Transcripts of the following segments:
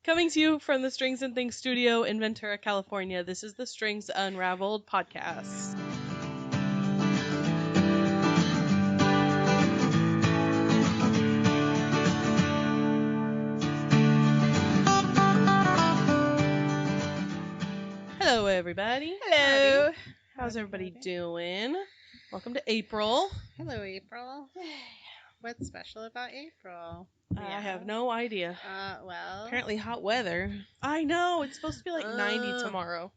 Coming to you from the Strings and Things studio in Ventura, California, this is the Strings Unraveled podcast. Hello, everybody. Hello. Howdy. How's everybody doing? Welcome to April. Hello, April. What's special about April? I have no idea. Well, Apparently hot weather. I know. It's supposed to be like 90 tomorrow.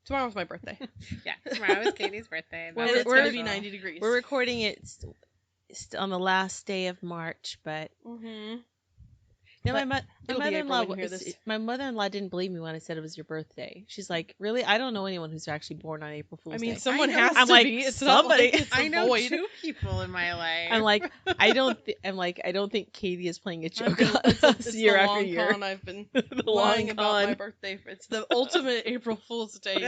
Tomorrow's my birthday. yeah, tomorrow is Katie's birthday. And it's going to be 90 degrees. We're recording it on the last day of March, but you know, my mother-in-law didn't believe me when I said it was your birthday. She's like, "Really? I don't know anyone who's actually born on April Fool's Day." I mean, someone has I'm to like, be. It's somebody. Not like it's I know void. 2 people in my life. I'm like, I don't think Katie is playing a joke on it's us year the after long year. con I've been The lying long about my con. birthday. It's the ultimate April Fool's Day joke.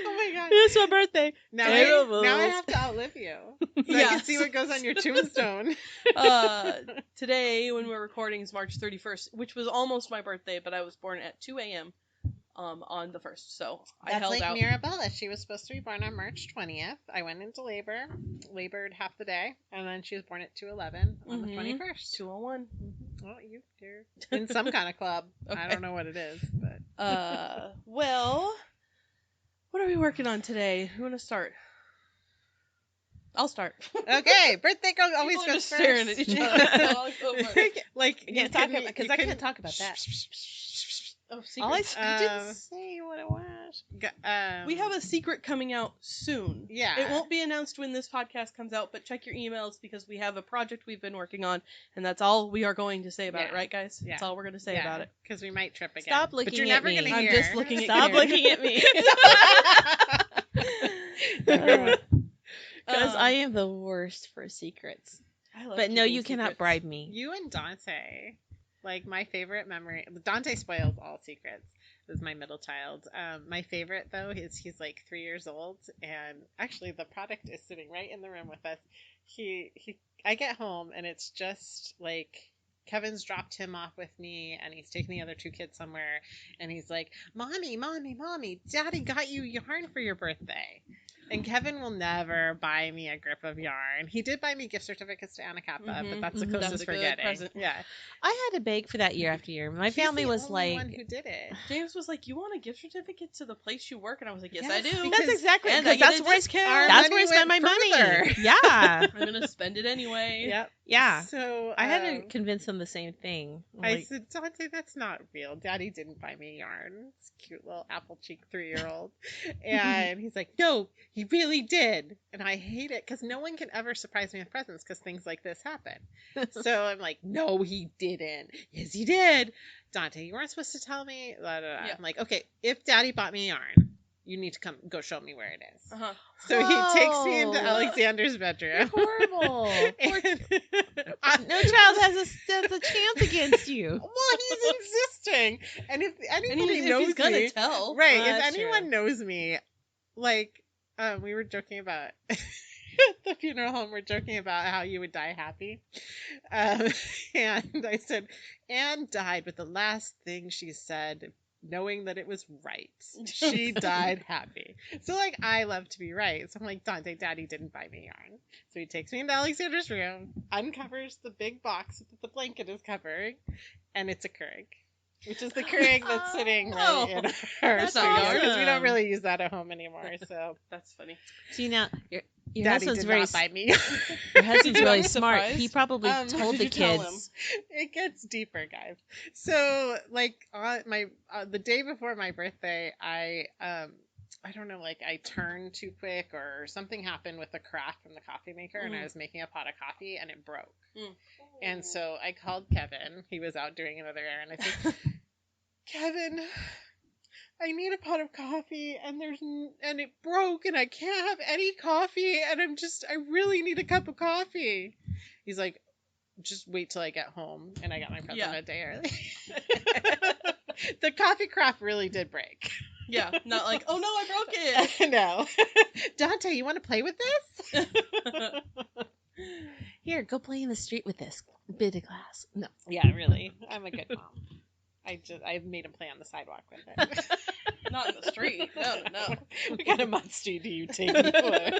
oh my god! It's my birthday. Now April I Fools. have to outlive you, so I Yeah. can see what goes on your tombstone. Today, when we're recording, is March 31st, which was almost my birthday, but I was born at 2 a.m. On the 1st, so I That's held like out. Mirabella. She was supposed to be born on March 20th. I went into labor, labored half the day, and then she was born at 2:11 on the 21st. 2:01. Well, you're in some kind of club. Okay. I don't know what it is, but Well, what are we working on today? Who want to start? I'll start. okay. Birthday girl always People are goes just staring first. at each other. So I'll go first. like I can't talk about because I can't talk about that. Oh, All I secrets. didn't say what it was. We have a secret coming out soon. Yeah. It won't be announced when this podcast comes out, but check your emails because we have a project we've been working on, and that's all we are going to say about it, right, guys? Yeah. That's all we're going to say about it. because we might trip again. Stop looking but you're at never me. gonna I'm hear. just looking at Stop Karin. looking at me. Because I am the worst for secrets. I love But no, keeping you cannot secrets. bribe me. You and Dante, like my favorite memory. Dante spoils all secrets. This is my middle child. My favorite though is he's like 3 years old, and actually the product is sitting right in the room with us. I get home and it's just like Kevin's dropped him off with me, and he's taking the other 2 kids somewhere, and he's like, "Mommy, mommy, mommy, Daddy got you yarn for your birthday." And Kevin will never buy me a grip of yarn. He did buy me gift certificates to Anacapa, but that's the closest That's a we're good getting. present. Yeah, I had to beg for that year after year. My family was like, one who did it. James was like, "You want a gift certificate to the place you work?" And I was like, "Yes, Yes, I do." because- "That's exactly And I because get that's a where discount. that's money where I spend my went money." further. Yeah, I'm gonna spend it anyway. Yep. yeah. So I had to convince them the same thing. I'm I like, said, Dante, that's not real. Daddy didn't buy me yarn. It's a cute little apple cheek 3-year-old. And he's like, no, he really did. And I hate it because no one can ever surprise me with presents because things like this happen. So I'm like, no, he didn't. Yes, he did. Dante, you weren't supposed to tell me. Blah, blah, blah. Yeah. I'm like, okay, if Daddy bought me yarn, you need to go show me where it is. Uh-huh. So he takes me into Whoa. Alexander's bedroom. horrible. And- No child has a chance against you. Well, he's insisting. And if anybody If knows he's gonna me, tell. right? Well, If that's anyone true. knows knows me, like, we were joking about at the funeral home. We're joking about how you would die happy, and I said, Anne died with the last thing she said, knowing that it was right. She died happy. So, like, I love to be right. So I'm like, Dante, Daddy didn't buy me yarn. So he takes me into Alexander's room, uncovers the big box that the blanket is covering, and it's a Keurig. Which is the Keurig that's sitting right in our that's studio. Because we awesome. don't really use that at home anymore. So That's funny. See now, your Daddy husband's did very not buy me. your husband's you really have a smart. surprise? He probably told did the you tell kids. It gets deeper, guys. So, like, on the day before my birthday, I don't know, like, I turned too quick or something happened with the craft from the coffee maker, and I was making a pot of coffee and it broke. And so I called Kevin. He was out doing another errand. I said, Kevin, I need a pot of coffee, and it broke, and I can't have any coffee, and I really need a cup of coffee. He's like, just wait till I get home, and I got my present a day early. The coffee craft really did break. Yeah, not like, oh no, I broke it. No. Dante, you want to play with this? Here, go play in the street with this. Bit of glass. No. Yeah, really. I'm a good mom. I've made him play on the sidewalk with it. Not in the street. No. What kind of mud street do you take me for?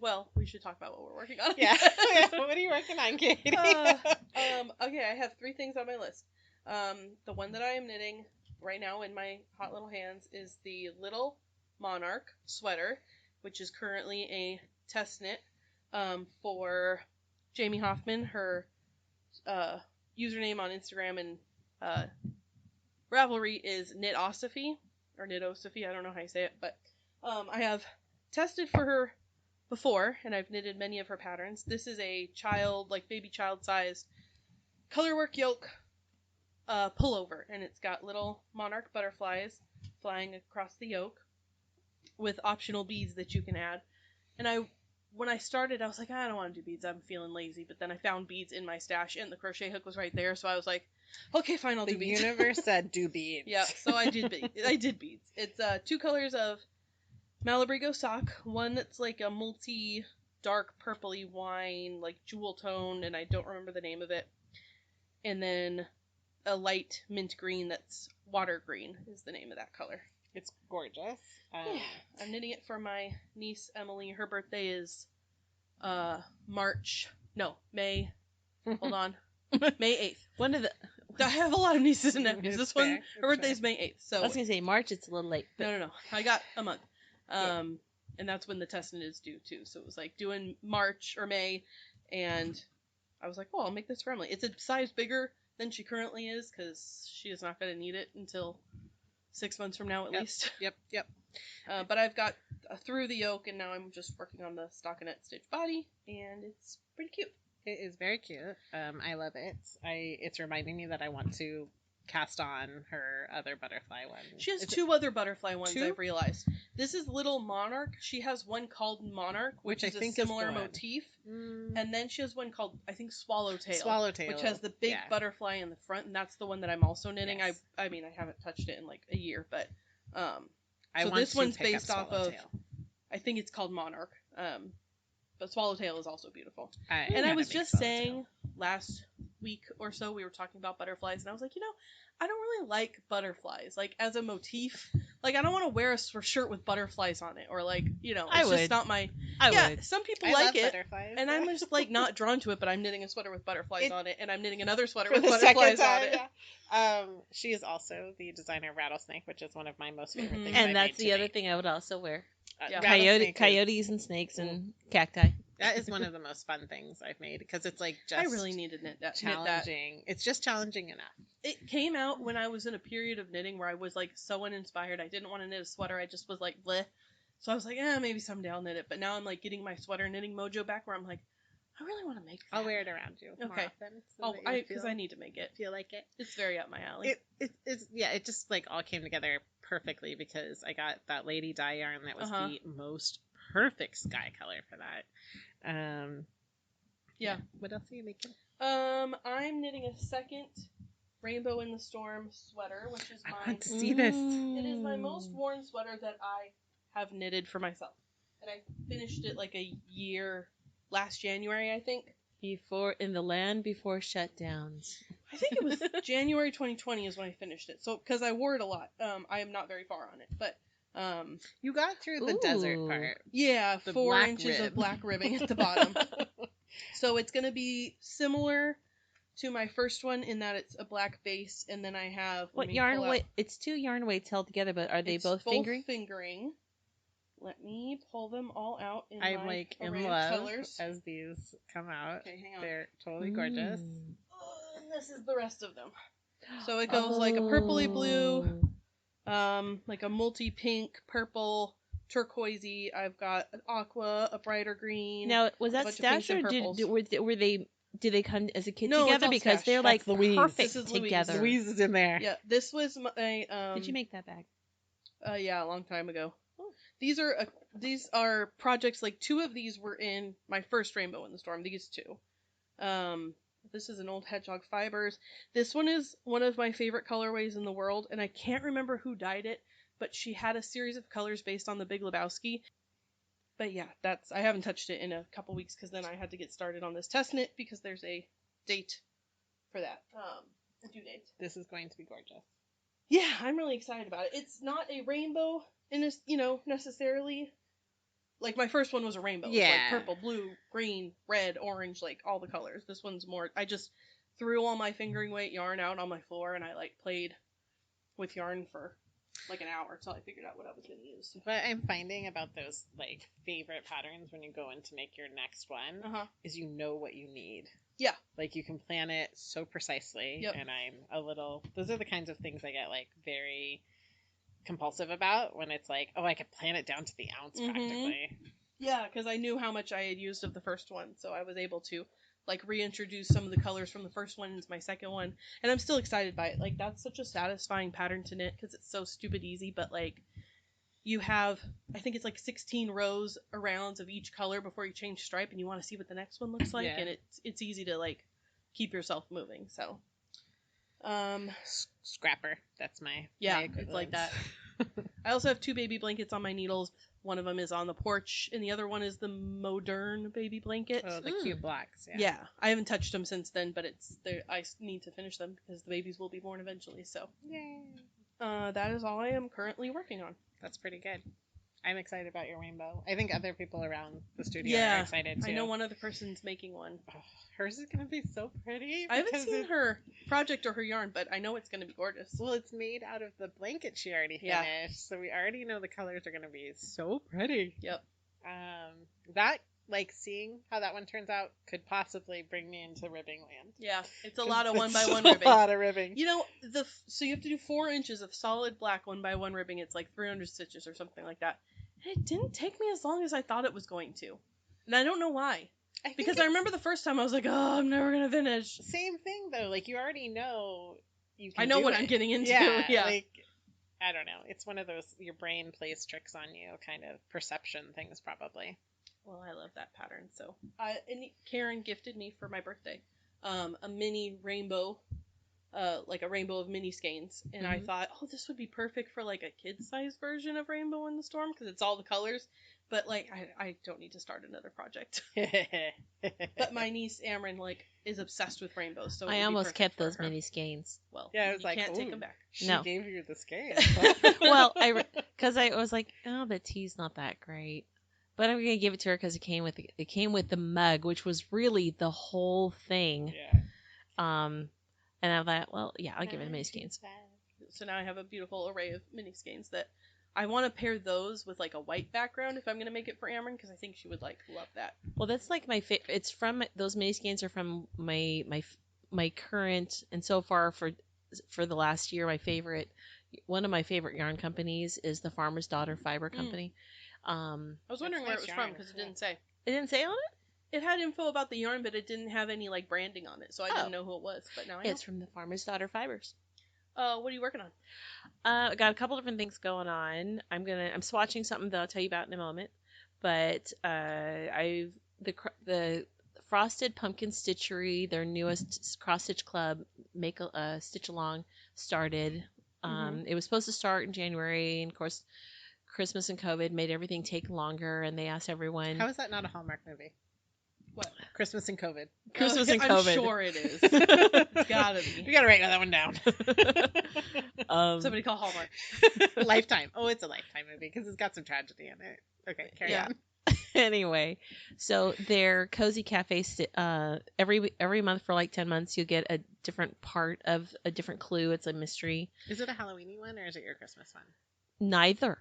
Well, we should talk about what we're working on. Yeah. What are you working on, Katie? Okay, I have 3 things on my list. The one that I am knitting right now in my hot little hands is the Little Monarch sweater, which is currently a test knit for Jamie Hoffman. Her username on Instagram and Ravelry is Knitosophy, or Knitosophy, I don't know how you say it, but I have tested for her before, and I've knitted many of her patterns. This is a baby child sized colorwork yoke pullover, and it's got little monarch butterflies flying across the yoke with optional beads that you can add. And when I started, I was like, I don't want to do beads, I'm feeling lazy, but then I found beads in my stash, and the crochet hook was right there, so I was like, okay, fine, I'll do beads. The universe said do beads. Yeah, so I did beads. It's 2 colors of Malabrigo sock, one that's like a multi dark purpley wine, like jewel tone, and I don't remember the name of it. And then a light mint green that's water green is the name of that color. It's gorgeous. Yeah, I'm knitting it for my niece Emily. Her birthday is May. Hold on, May 8th. I have a lot of nieces and nephews. This one, her birthday's May 8th. So I was gonna say March. It's a little late. But... No. I got a month. And that's when the testing is due too. So it was like doing March or May, and I was like, oh, I'll make this for Emily. It's a size bigger than she currently is because she is not going to need it until 6 months from now at least. Yep. But I've got through the yoke, and now I'm just working on the stockinette stitch body, and it's pretty cute. It is very cute. I love it. It's reminding me that I want to cast on her other butterfly one. She has 2 other butterfly ones, I've realized. This is Little Monarch. She has one called Monarch, which is I think a similar motif. And then she has one called, I think, Swallowtail. Which has the big butterfly in the front, and that's the one that I'm also knitting. Yes. I mean, I haven't touched it in like a year, but so this one's based off of, I think it's called Monarch. But Swallowtail is also beautiful. And I was just saying last week or so, we were talking about butterflies, and I was like, I don't really like butterflies, like as a motif. Like, I don't want to wear a shirt with butterflies on it, or like, it's just not my. I would. Some people like it, and I'm just like not drawn to it. But I'm knitting a sweater with butterflies on it, and I'm knitting another sweater with butterflies on it. Yeah. She is also the designer of Rattlesnake, which is one of my most favorite things. And that's the other thing I would also wear. Coyotes and snakes and cacti. That is one of the most fun things I've made because it's like just I really need to knit that. Challenging. It's just challenging enough. It came out when I was in a period of knitting where I was like so uninspired. I didn't want to knit a sweater. I just was like bleh. So I was like, maybe someday I'll knit it. But now I'm like getting my sweater knitting mojo back where I'm like, I really want to make that. I'll wear it around you more often. So because I need to make it. Feel like it. It's very up my alley. It just like all came together perfectly because I got that lady dye yarn that was the most perfect sky color for that. What else are you making? I'm knitting a second Rainbow in the Storm sweater, which is I want to see this. It is my most worn sweater that I have knitted for myself, and I finished it like a year last January, I think. In the land before shutdowns. I think it was January 2020 is when I finished it. So because I wore it a lot, I am not very far on it, but. You got through the desert part. Yeah, 4 inches of black ribbing at the bottom. So it's going to be similar to my first one in that it's a black base, and then I have... What yarn weight? It's 2 yarn weights held together, but are they both fingering? Fingering. Let me pull them all out in I'm my like in love colors as these come out. Okay, hang on. They're totally gorgeous. And this is the rest of them. So it goes like a purpley blue... like a multi-pink, purple, turquoisey. I've got an aqua, a brighter green. Now, was that stashed or did they come as a kit together? Because they're like perfect together. Louise is in there. Yeah, this was my. Did you make that bag? Yeah, a long time ago. Oh. These are projects. Like 2 of these were in my first Rainbow in the Storm. These 2. This is an old hedgehog fibers. This one is one of my favorite colorways in the world, and I can't remember who dyed it, but she had a series of colors based on The Big Lebowski. But yeah, I haven't touched it in a couple weeks because then I had to get started on this test knit because there's a date for that. A due date. This is going to be gorgeous. Yeah, I'm really excited about it. It's not a rainbow in this, necessarily. Like my first one was a rainbow. Yeah. It was like purple, blue, green, red, orange, like all the colors. This one's more. I just threw all my fingering weight yarn out on my floor and I like played with yarn for like an hour until I figured out what I was going to use. What I'm finding about those like favorite patterns when you go in to make your next one is you know what you need. Yeah. Like you can plan it so precisely. Yep. And those are the kinds of things I get like very compulsive about when it's like, oh, I could plan it down to the ounce practically. Yeah, because I knew how much I had used of the first one, so I was able to like reintroduce some of the colors from the first one into my second one, and I'm still excited by it. Like that's such a satisfying pattern to knit because it's so stupid easy, but like you have, I think it's like 16 rows around of each color before you change stripe, and you want to see what the next one looks like, and it's easy to like keep yourself moving. So, scrapper, that's my it's like that. I also have 2 baby blankets on my needles. One of them is on the porch, and the other one is the modern baby blanket. Oh, the cute blacks. Yeah, I haven't touched them since then, but I need to finish them because the babies will be born eventually. So, yay! That is all I am currently working on. That's pretty good. I'm excited about your rainbow. I think other people around the studio are excited too. I know one other person's making one. Oh, hers is going to be so pretty. I haven't seen her project or her yarn, but I know it's going to be gorgeous. Well, it's made out of the blanket she already finished, so we already know the colors are going to be so pretty. Yep. That, like, seeing how that one turns out could possibly bring me into ribbing land. Yeah, it's a lot of 1x1 ribbing. A lot of ribbing. So you have to do 4 inches of solid black 1x1 ribbing. It's like 300 stitches or something like that. And it didn't take me as long as I thought it was going to. And I don't know why. Because I remember the first time I was like, oh, I'm never going to finish. Same thing, though. Like, you already know you can I know what I'm getting into. Yeah. Like, I don't know. It's one of those, your brain plays tricks on you kind of perception things, probably. Well, I love that pattern. So, and Karin gifted me for my birthday a mini rainbow, like a rainbow of mini skeins. And I thought, oh, this would be perfect for like a kid-sized version of Rainbow in the Storm because it's all the colors. But like, I don't need to start another project. But my niece Amryn is obsessed with rainbows, so I almost kept those mini skeins. Well, yeah, I was you can't take them back. She gave you the skeins. Well, because I was like, oh, the tea's not that great. But I'm gonna give it to her because it came with the mug, which was really the whole thing. Yeah. And I thought, well, yeah, I'll give it mini skeins. So now I have a beautiful array of mini skeins that I want to pair those with like a white background if I'm gonna make it for Amryn because I think she would love that. Well, that's like my favorite. It's from those mini skeins are from my current, and so far for the last year, one of my favorite yarn companies is the Farmer's Daughter Fiber Company. I was wondering where it was from because it didn't say. It didn't say on it? It had info about the yarn, but it didn't have any like branding on it, so I didn't know who it was. But now I know. It's from the Farmer's Daughter Fibers. What are you working on? I got a couple different things going on. I'm swatching something that I'll tell you about in a moment. But the Frosted Pumpkin Stitchery, their newest cross stitch club, make a stitch along, started. It was supposed to start in January, and of course, Christmas and COVID made everything take longer, and they asked everyone. How is that not a Hallmark movie? What? Christmas and COVID. Christmas and COVID. I'm sure it is. It's gotta be. You gotta write that one down. Somebody call Hallmark. Lifetime. Oh, it's a Lifetime movie because it's got some tragedy in it. Okay, carry on. Anyway, so their Cozy Cafe, every month for like 10 months, you get a different part of a different clue. It's a mystery. Is it a Halloween-y one or is it your Christmas one? Neither.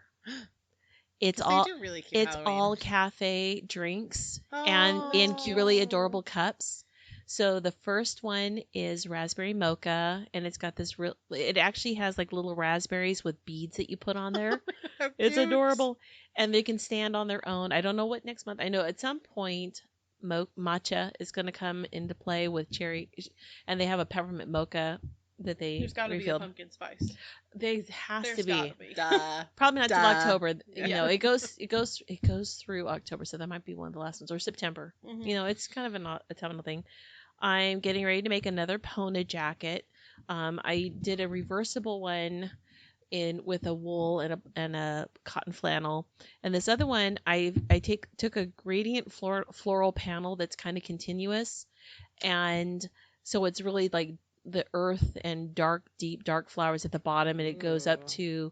It's really cute. It's all cafe drinks and in really adorable cups. So the first one is raspberry mocha, and it's got this it actually has like little raspberries with beads that you put on there. It's adorable, and they can stand on their own. I don't know what next month. I know at some point matcha is going to come into play with cherry, and they have a peppermint mocha that they There's got to be a pumpkin spice. There has to be. Duh. Probably not till October. Yeah. It goes through October, so that might be one of the last ones, or September. It's kind of an autumnal thing. I'm getting ready to make another Pona jacket. I did a reversible one in with a wool and a cotton flannel. And this other one, I took a gradient floral panel that's kind of continuous, and so it's really like the earth and deep dark flowers at the bottom, and it goes up to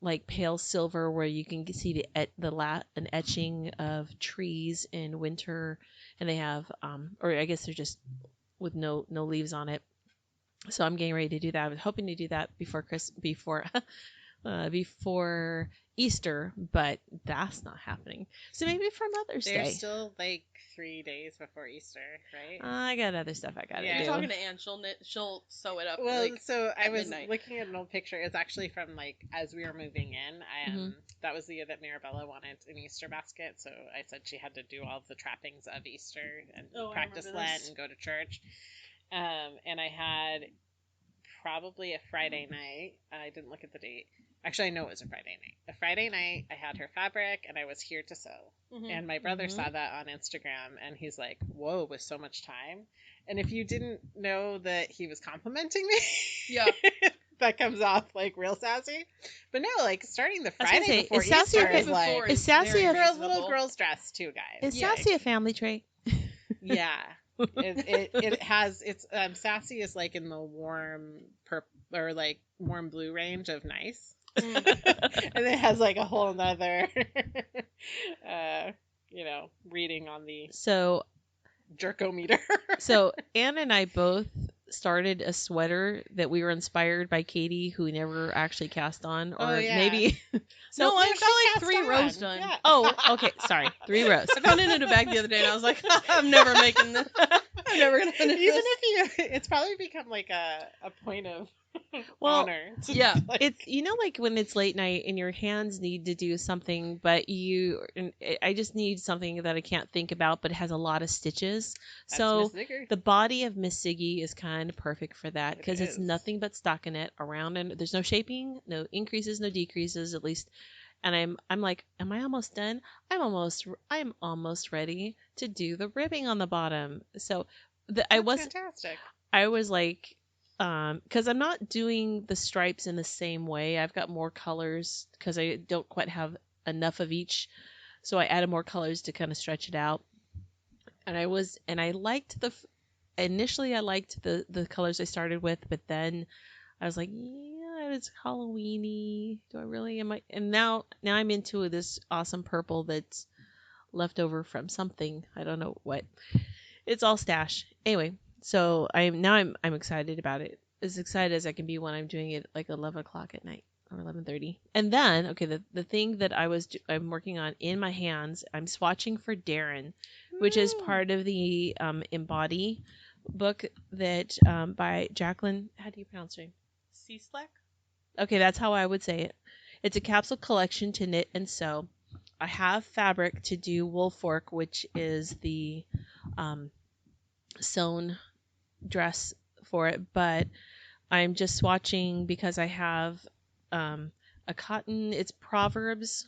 like pale silver where you can see an etching of trees in winter, and they have or I guess they're just with no leaves on it. So I'm getting ready to do that. I was hoping to do that before before Easter, but that's not happening. So maybe for Mother's Day. There's still like 3 days before Easter, right? I got other stuff I gotta do. I'm talking to Anne. She'll sew it up. Well, like, so I was midnight. looking at an old picture. It's actually from like as we were moving in. That was the year that Mirabella wanted an Easter basket, so I said she had to do all the trappings of Easter and practice Lent and go to church. And I had probably a Friday night. I didn't look at the date. Actually, I know it was a Friday night. A Friday night, I had her fabric, and I was here to sew. And my brother saw that on Instagram, and he's like, whoa, with so much time. And if you didn't know that he was complimenting me, yeah, that comes off like real sassy. But no, like starting the Friday before Easter is like, is sassy for a little girl's dress too, guys. Is sassy a family trait? Yeah. It has it's sassy is like in the warm purple or like warm blue range of nice. And it has like a whole nother reading on the jerkometer. So Anne and I both started a sweater that we were inspired by Kaity, who never actually cast on, or maybe so no, I've got like 3 rows done. Yeah. Oh, okay, sorry, 3 rows. I found it in a bag the other day, and I was like, I'm never making this. I'm never gonna finish Even this. If it's probably become like a point of honor. Yeah, like... it's like when it's late night and your hands need to do something, but I just need something that I can't think about, but it has a lot of stitches. That's so the body of Miss Siggy is kind of perfect for that because it's nothing but stockinette around, and there's no shaping, no increases, no decreases, at least. And I'm like, am I almost done? I'm almost ready to do the ribbing on the bottom. So fantastic. I was like, because I'm not doing the stripes in the same way. I've got more colors because I don't quite have enough of each. So I added more colors to kind of stretch it out. And I liked initially I liked the colors I started with, but then I was like, yeah, it's Halloween-y. Do I really? And now I'm into this awesome purple that's left over from something. I don't know what. It's all stash. Anyway, so I'm excited about it. As excited as I can be when I'm doing it like 11 o'clock at night or 11:30. And then, the thing that I'm working on in my hands, I'm swatching for Darren, which is part of the Embody book that by Jacqueline. How do you pronounce her name? C-Slack? Okay, that's how I would say it. It's a capsule collection to knit and sew. I have fabric to do wool fork, which is the sewn dress for it, but I'm just swatching because I have a cotton. It's Proverbs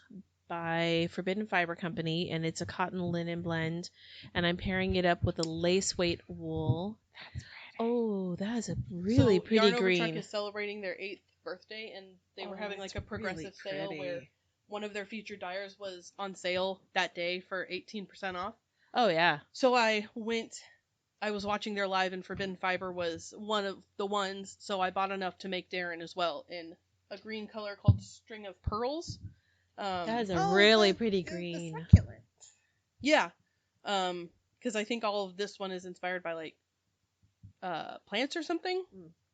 by Forbidden Fiber Company, and it's a cotton linen blend, and I'm pairing it up with a lace weight wool. That's Oh, that is a really pretty Yarn green. Overtruck is celebrating their 8th birthday, and they were having like a progressive sale where one of their featured dyers was on sale that day for 18% off. Oh, yeah. So I was watching their live, and Forbidden Fiber was one of the ones, so I bought enough to make Darren as well in a green color called String of Pearls. That is a really pretty green. The succulent. Yeah. Because I think all of this one is inspired by like plants or something.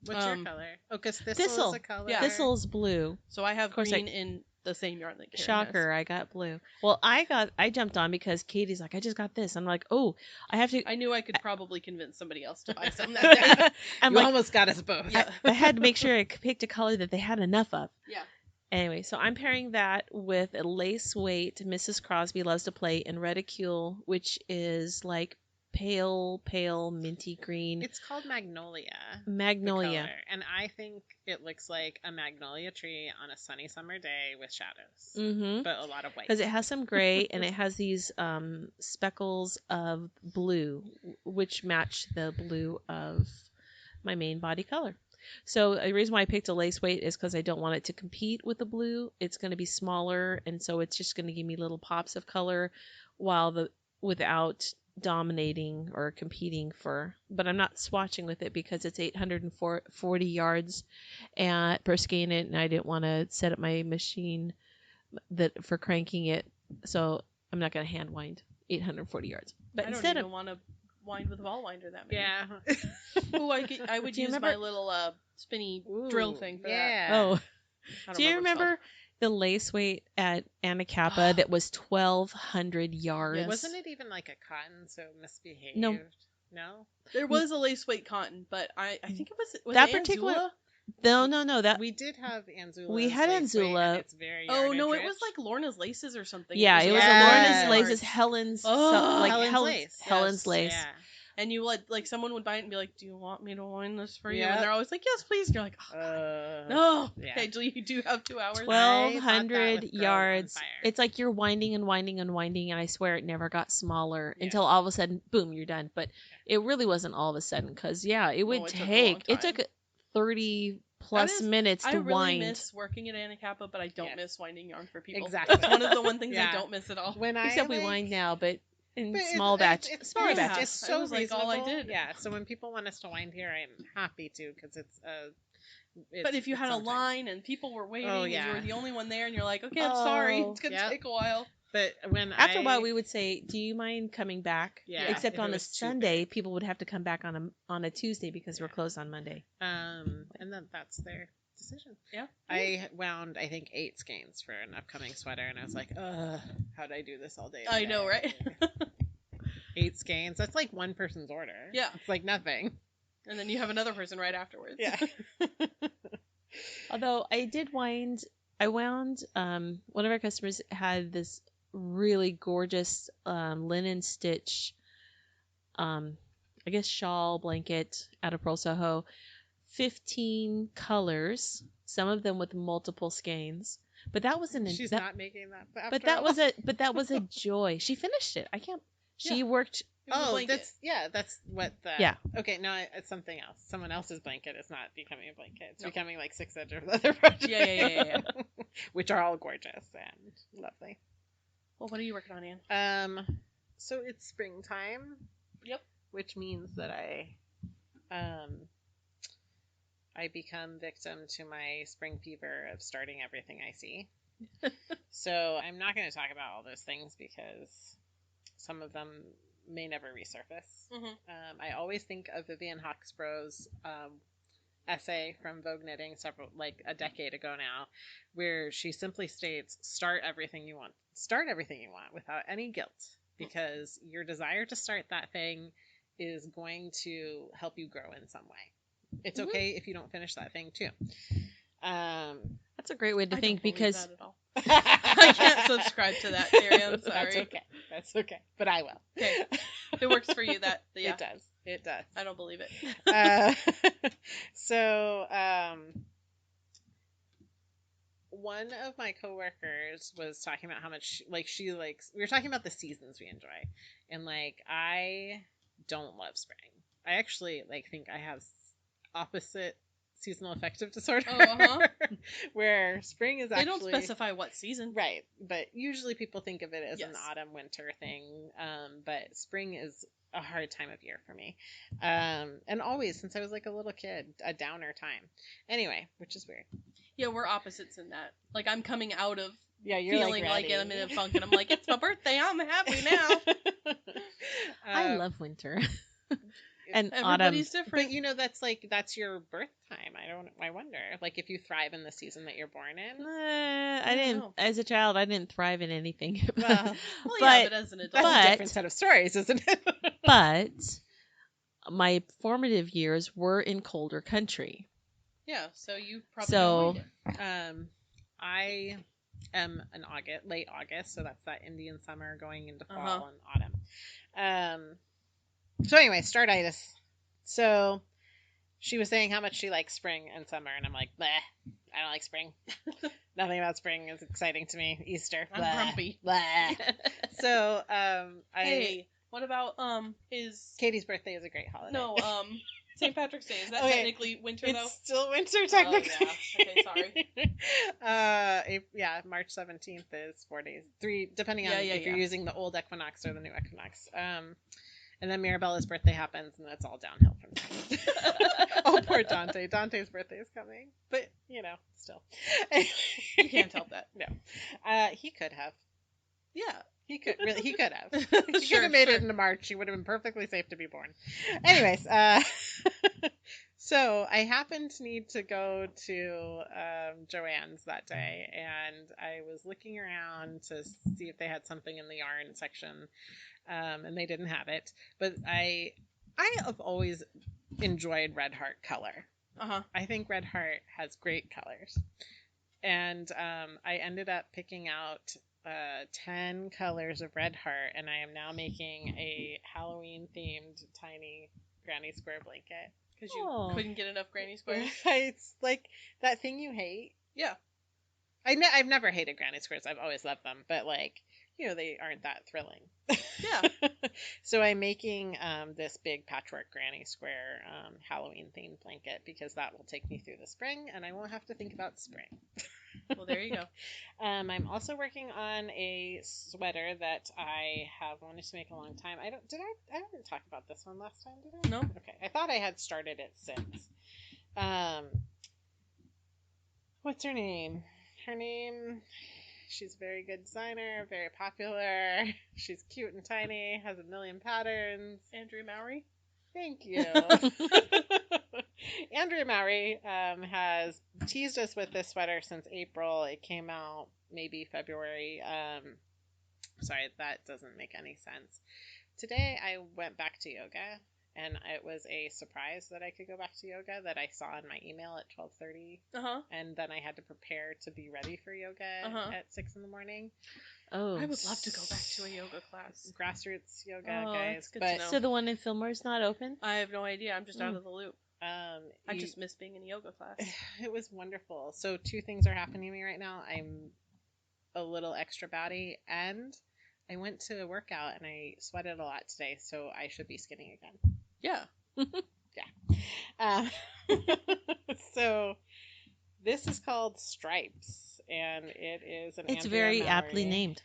What's your color? Oh, because thistle is a color. Yeah. Thistle's blue. So I have green in the same yarn that Karin Shocker, has. I got blue. Well, I jumped on because Katie's like, I just got this. I'm like, oh, I have to. I knew I could probably convince somebody else to buy some that day. I'm like, almost got us both. Yeah. I had to make sure I picked a color that they had enough of. Yeah. Anyway, so I'm pairing that with a lace weight Mrs. Crosby Loves to Play in Reticule, which is like pale minty green. It's called Magnolia. Magnolia. And I think it looks like a magnolia tree on a sunny summer day with shadows. Mm-hmm. But a lot of white. Because it has some gray and it has these speckles of blue, which match the blue of my main body color. So the reason why I picked a lace weight is because I don't want it to compete with the blue. It's going to be smaller, and so it's just going to give me little pops of color, without dominating or competing for. But I'm not swatching with it because it's 840 yards per skein it, and I didn't want to set up my machine for cranking it, so I'm not going to hand wind 840 yards. But I don't even want to wind with a ball winder that many. Yeah. Ooh, I would use my little spinny drill thing for that. Oh. Do you remember the lace weight at Anacapa that was 1,200 yards? Yes. Wasn't it even like a cotton, so misbehaved? No. No? There was a lace weight cotton, but I think it was that it particular. Anzula? No. That we did have Anzula. We had Anzula. It's very no, it rich. was like Lorna's laces or something. Yeah, it was Yes. Lorna's laces, Helen's lace. Helen's lace. Yeah. And you like someone would buy it and be like, "Do you want me to wind this for you?" Yep. And they're always like, "Yes, please." And you're like, "Oh, no." Yeah. Okay, you do have 2 hours. 1,200 yards. It's like you're winding and winding and winding, and I swear it never got smaller until all of a sudden, boom, you're done. But it really wasn't all of a sudden because it would take. It took 30 plus minutes to wind. I really miss working at Anacapa, but I don't miss winding yarn for people. Exactly. That's one of the things I don't miss at all. Except we wind now, but in small batch. Smaller batch. It's so was like all I did. Yeah. So when people want us to wind here, I'm happy to because it's but if you had a line and people were waiting and you were the only one there and you're like, okay, I'm sorry, it's going to take a while. But after a while, we would say, do you mind coming back? Yeah. Except on a Sunday, people would have to come back on a Tuesday because we're closed on Monday. And then that's their decision. Yeah. I wound, I think, 8 skeins for an upcoming sweater, and I was like, how'd I do this all day? I know, right? 8 skeins. That's like one person's order. Yeah. It's like nothing. And then you have another person right afterwards. Yeah. Although I wound, one of our customers had this really gorgeous linen stitch, I guess shawl blanket out of Pearl Soho, 15 colors, some of them with multiple skeins. But that wasn't. She's not making that. But that was a joy. She finished it. She worked. That's what the. Yeah. Okay, no, it's something else. Someone else's blanket is not becoming a blanket. It's becoming like 6 other projects. Yeah. Which are all gorgeous and lovely. Well, what are you working on, Anne? So it's springtime. Yep. Which means that I become victim to my spring fever of starting everything I see. So I'm not going to talk about all those things because some of them may never resurface. Mm-hmm. I always think of Vivian Hawksborough's essay from Vogue Knitting a decade ago now, where she simply states, start everything you want without any guilt, because your desire to start that thing is going to help you grow in some way. It's okay if you don't finish that thing too. That's a great way to think because I can't subscribe to that theory. I'm sorry. That's okay. But I will. Okay. If it works for you, It does. It does. I don't believe it. So, one of my coworkers was talking about how much she likes. We were talking about the seasons we enjoy, and I don't love spring. I actually think I have opposite seasonal affective disorder, where spring is actually. They don't specify what season, right? But usually people think of it as an autumn winter thing. But spring is a hard time of year for me, and always since I was a little kid, a downer time. Anyway, which is weird. Yeah, we're opposites in that. I'm coming out of you're feeling like I'm in a funk, and I'm like, it's my birthday, I'm happy now. I love winter. And everybody's autumn. different. But that's your birth time. I wonder if you thrive in the season that you're born in. I didn't. As a child, I didn't thrive in anything. But as an adult, that's a different set of stories, isn't it? But my formative years were in colder country. Yeah, so you probably don't mind it. I am an late August, so that's that Indian summer going into fall and autumn. So anyway, startitis. So she was saying how much she likes spring and summer, and I'm like, bleh, I don't like spring. Nothing about spring is exciting to me. Easter, I'm grumpy. Bleh. So hey, what about is Katie's birthday is a great holiday. No, St. Patrick's Day, is that technically winter, though? It's still winter, technically. Oh, yeah. Okay, sorry. March 17th is 4 days. 3, depending on if you're using the old equinox or the new equinox. And then Mirabella's birthday happens, and that's all downhill from there. Oh, poor Dante. Dante's birthday is coming. But, still. You can't help that. No. He could have. Yeah. He could have. He could have made it into March. He would have been perfectly safe to be born. Anyways, so I happened to need to go to Joann's that day, and I was looking around to see if they had something in the yarn section, and they didn't have it. But I have always enjoyed Red Heart color. I think Red Heart has great colors, and I ended up picking out 10 colors of Red Heart, and I am now making a Halloween themed tiny granny square blanket. Because you couldn't get enough granny squares? It's like that thing you hate. Yeah. I've never hated granny squares. I've always loved them, but they aren't that thrilling. Yeah. So I'm making this big patchwork granny square Halloween themed blanket because that will take me through the spring, and I won't have to think about spring. Well, there you go. I'm also working on a sweater that I have wanted to make a long time. I didn't talk about this one last time, did I? No. Okay. I thought I had started it since. What's her name? She's a very good designer, very popular. She's cute and tiny, has a million patterns. Andrea Mowry? Thank you. Andrea Mowry has teased us with this sweater since April. It came out maybe February. Sorry, that doesn't make any sense. Today I went back to yoga, and it was a surprise that I could go back to yoga that I saw in my email at 12:30. And then I had to prepare to be ready for yoga at 6 in the morning. Oh, I would love to go back to a yoga class. Grassroots yoga, guys. Good to know. So the one in Fillmore is not open? I have no idea. I'm just out of the loop. I just miss being in a yoga class. It was wonderful. So 2 things are happening to me right now. I'm a little extra batty, and I went to a workout and I sweated a lot today, so I should be skinny again. Yeah. Yeah. So this is called Stripes, and it is an It's Andrea very Mowry. aptly named.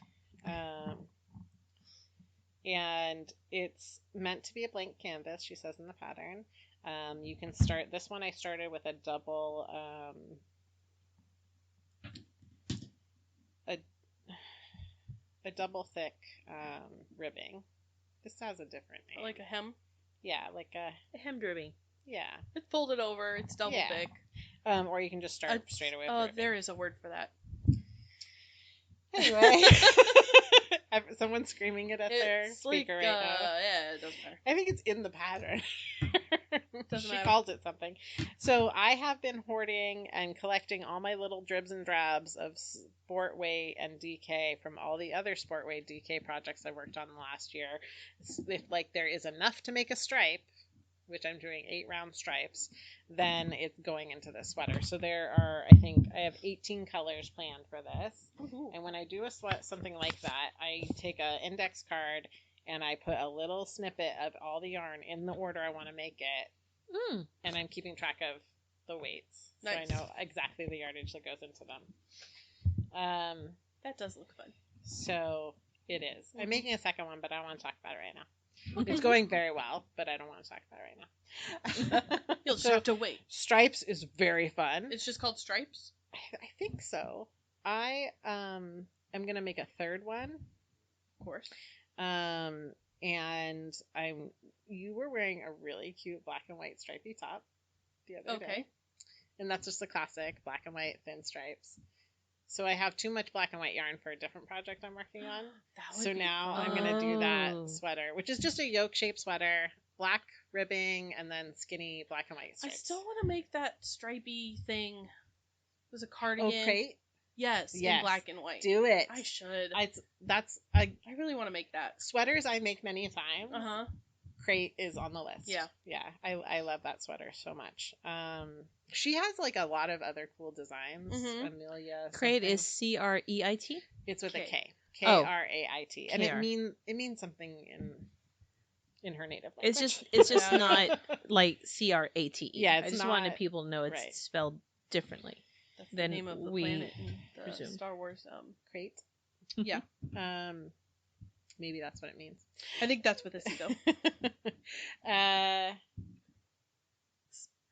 And it's meant to be a blank canvas, she says in the pattern. You can start, this one I started with a double, a double thick ribbing. This has a different name. Like a hem? Yeah, like a hemmed ribbing. Yeah. It's folded over, it's double thick. Or you can just start straight away with ribbing. There is a word for that. Anyway. Someone's screaming it at their speaker right now. Yeah, it doesn't matter. I think it's in the pattern. Doesn't she matter. called it something. So I have been hoarding and collecting all my little dribs and drabs of Sportway and DK from all the other Sportway DK projects I worked on last year. If there is enough to make a stripe, which I'm doing 8 round stripes, then it's going into the sweater. So there are, I have 18 colors planned for this. Ooh. And when I do something like that, I take an index card and I put a little snippet of all the yarn in the order I want to make it. And I'm keeping track of the weights. Nice. So I know exactly the yardage that goes into them. That does look fun. So it is. I'm making a second one, but I don't want to talk about it right now. It's going very well, but I don't want to talk about it right now. You'll just have to wait. Stripes is very fun. It's just called Stripes? I think so. I am going to make a third one. Of course. And you were wearing a really cute black and white stripy top the other day. And that's just the classic black and white thin stripes. So I have too much black and white yarn for a different project I'm working on. So now I'm going to do that sweater, which is just a yoke-shaped sweater, black ribbing, and then skinny black and white stripes. I still want to make that stripy thing. It was a cardigan. Oh, crepe? Yes, in black and white. Do it. I should. I really want to make that. Sweaters I make many times. Crate is on the list. Yeah. Yeah. I love that sweater so much. She has a lot of other cool designs. Amelia. Crate is C-R-E-I-T? It's with a K. K-R-A-I-T. And K-R. it means something in her native language. It's just not like CRATE. Yeah, I just wanted people to know it's spelled differently. That's the name of the planet in the presume. Star Wars crate. Yeah. Maybe that's what it means. I think that's what this is, though.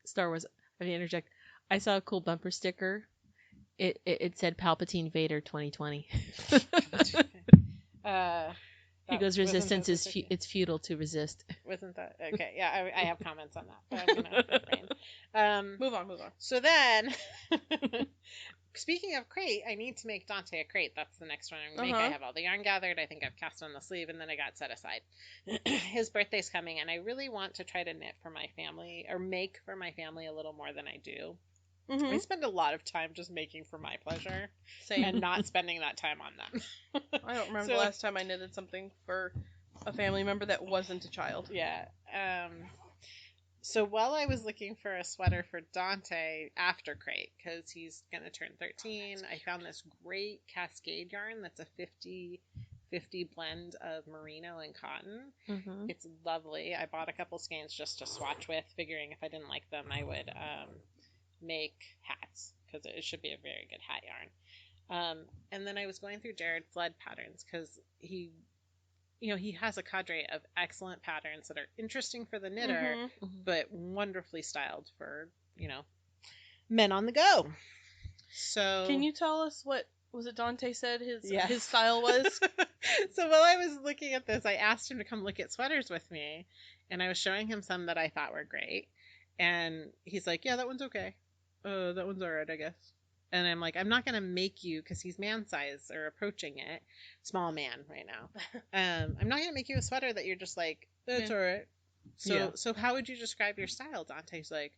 Star Wars. Let me interject. I saw a cool bumper sticker. It said Palpatine Vader 2020. He goes, resistance is it's futile to resist. Wasn't that okay? Yeah, I have comments on that, but I'm gonna refrain. Move on. So then, speaking of crate, I need to make Dante a crate. That's the next one I'm gonna make. I have all the yarn gathered. I think I've cast on the sleeve, and then I got set aside. His birthday's coming, and I really want to try to knit for my family, or make for my family a little more than I do. Mm-hmm. I spend a lot of time just making for my pleasure. Same. And not spending that time on them. I don't remember the last time I knitted something for a family member that wasn't a child. Yeah. So while I was looking for a sweater for Dante after crate, because he's going to turn 13, I found this great cascade yarn that's a 50-50 blend of merino and cotton. Mm-hmm. It's lovely. I bought a couple skeins just to swatch with, figuring if I didn't like them, I would make hats, because it should be a very good hat yarn. And then I was going through Jared Flood patterns, because he has a cadre of excellent patterns that are interesting for the knitter, but wonderfully styled for, men on the go. So can you tell us what was it Dante said his style was? So while I was looking at this, I asked him to come look at sweaters with me, and I was showing him some that I thought were great, and he's like, yeah, that one's okay. That one's all right, I guess. And I'm like, I'm not going to make you, because he's man size or approaching it. Small man right now. I'm not going to make you a sweater that you're just like, that's all right. So how would you describe your style? Dante's like,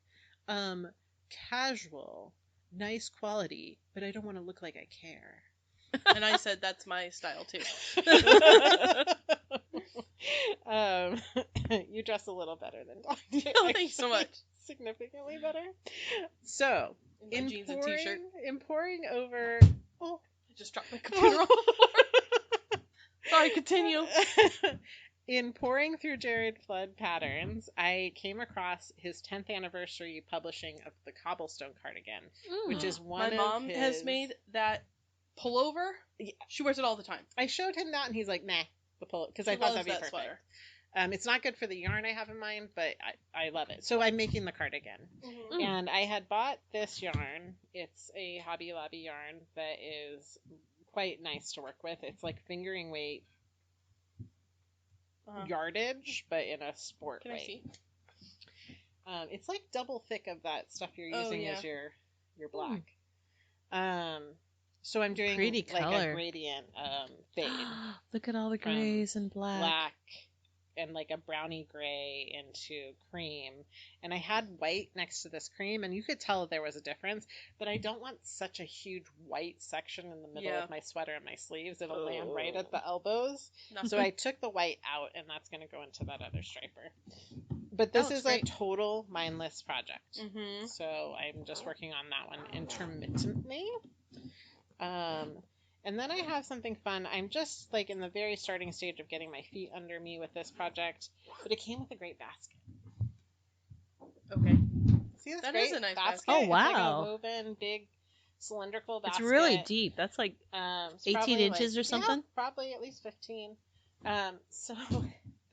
casual, nice quality, but I don't want to look like I care. And I said, that's my style too. You dress a little better than Dante. Thanks so much. Significantly better. So, in jeans and t-shirt. In pouring over... Oh, I just dropped my computer on the floor. Sorry, continue. In pouring through Jared Flood patterns, I came across his 10th anniversary publishing of the Cobblestone cardigan, which is one My mom has made that pullover. Yeah. She wears it all the time. I showed him that, and he's like, nah, the pullover, because I thought that'd be perfect. Sweater. It's not good for the yarn I have in mind, but I love it. So I'm making the cardigan. Mm-hmm. And I had bought this yarn. It's a Hobby Lobby yarn that is quite nice to work with. It's like fingering weight yardage, but in a sport Can way. I see? It's like double thick of that stuff you're using as your black. So I'm doing pretty like color. A gradient fade. Look at all the grays and black. And like a brownie gray into cream, and I had white next to this cream, and you could tell there was a difference, but I don't want such a huge white section in the middle of my sweater and my sleeves. It'll land right at the elbows. So I took the white out, and that's going to go into that other striper. But this is a total mindless project. Mm-hmm. So I'm just working on that one intermittently. And then I have something fun. I'm just like in the very starting stage of getting my feet under me with this project, but it came with a great basket. Okay. See this that great is a nice basket? Oh, wow. It's like a woven, big, cylindrical basket. It's really deep. That's like 18 inches or something? Yeah, probably at least 15. So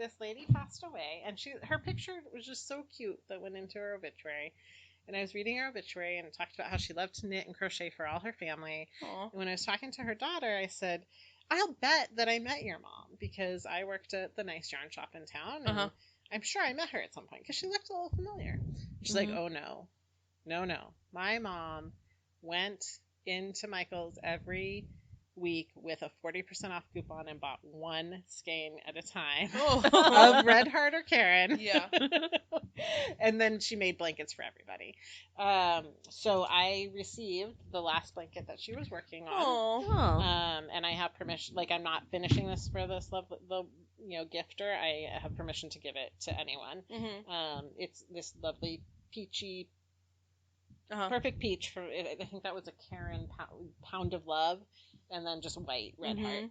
this lady passed away, and her picture was just so cute that went into her obituary. And I was reading her obituary, and it talked about how she loved to knit and crochet for all her family. Aww. And when I was talking to her daughter, I said, I'll bet that I met your mom, because I worked at the nice yarn shop in town, and I'm sure I met her at some point, because she looked a little familiar. She's like, oh, no. My mom went into Michael's every week with a 40% off coupon and bought one skein at a time of Red Heart or Karin. Yeah. And then she made blankets for everybody. So I received the last blanket that she was working on. And I have permission, like I'm not finishing this for this gifter. I have permission to give it to anyone. Mm-hmm. It's this lovely peachy, perfect peach I think that was a Karin Pound of Love. And then just white Red Heart.